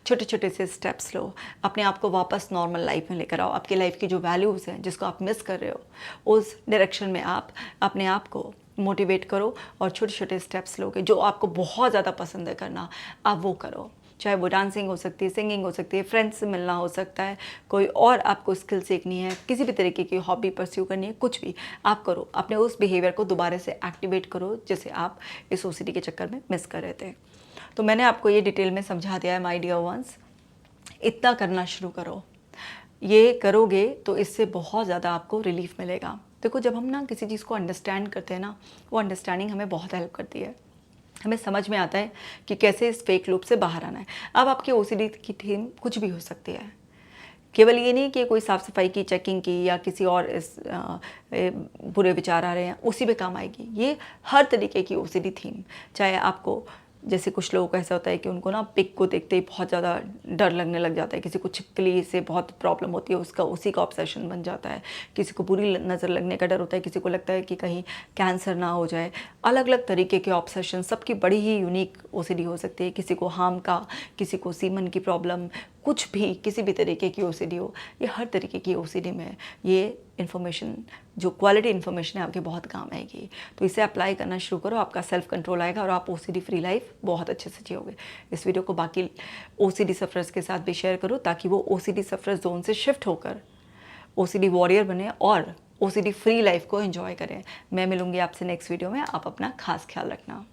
छोटे छोटे से स्टेप्स लो, अपने आप को वापस नॉर्मल लाइफ में लेकर आओ। आपकी लाइफ की जो वैल्यूज़ हैं, जिसको आप मिस कर रहे हो, उस डायरेक्शन में आप अपने आप को मोटिवेट करो और छोटे छोटे स्टेप्स लोगे। जो आपको बहुत ज़्यादा पसंद है करना, आप वो करो। चाहे वो डांसिंग हो सकती है, सिंगिंग हो सकती है, फ्रेंड्स से मिलना हो सकता है, कोई और आपको स्किल सीखनी है, किसी भी तरीके की हॉबी परस्यू करनी है, कुछ भी आप करो। अपने उस बिहेवियर को दोबारा से एक्टिवेट करो जिसे आप इस ओसीडी के चक्कर में मिस कर रहे थे। तो मैंने आपको ये डिटेल में समझा दिया है माय डियर वंस। इतना करना शुरू करो, ये करोगे तो इससे बहुत ज़्यादा आपको रिलीफ मिलेगा। देखो, जब हम ना किसी चीज़ को अंडरस्टैंड करते हैं ना, वो अंडरस्टैंडिंग हमें बहुत हेल्प करती है। हमें समझ में आता है कि कैसे इस फेक लूप से बाहर आना है। अब आपकी ओसीडी की थीम कुछ भी हो सकती है। केवल ये नहीं कि कोई साफ़ सफाई की चेकिंग की या किसी और इस बुरे विचार आ रहे हैं उसी पे काम आएगी। ये हर तरीके की ओसीडी थीम, चाहे आपको, जैसे कुछ लोगों को ऐसा होता है कि उनको ना पिग को देखते ही बहुत ज़्यादा डर लगने लग जाता है, किसी को छिपकली से बहुत प्रॉब्लम होती है, उसका उसी का ऑब्सेशन बन जाता है, किसी को बुरी नज़र लगने का डर होता है, किसी को लगता है कि कहीं कैंसर ना हो जाए। अलग अलग तरीके के ऑब्सेशन, सबकी बड़ी ही यूनिक ओसीडी हो सकती है। किसी को हार्म का, किसी को सीमन की प्रॉब्लम, कुछ भी किसी भी तरीके की ओसीडी हो, ये हर तरीके की ओसीडी में ये इन्फॉर्मेशन, जो क्वालिटी इन्फॉर्मेशन है, आपके बहुत काम आएगी। तो इसे अप्लाई करना शुरू करो, आपका सेल्फ कंट्रोल आएगा और आप ओसीडी फ्री लाइफ बहुत अच्छे से जियोगे। इस वीडियो को बाकी ओसीडी सफरर्स के साथ भी शेयर करो, ताकि वो ओसीडी सफरर जोन से शिफ्ट होकर ओसीडी वॉरियर बने और ओसीडी फ्री लाइफ को एंजॉय करें। मैं मिलूंगी आपसे नेक्स्ट वीडियो में। आप अपना खास ख्याल रखना।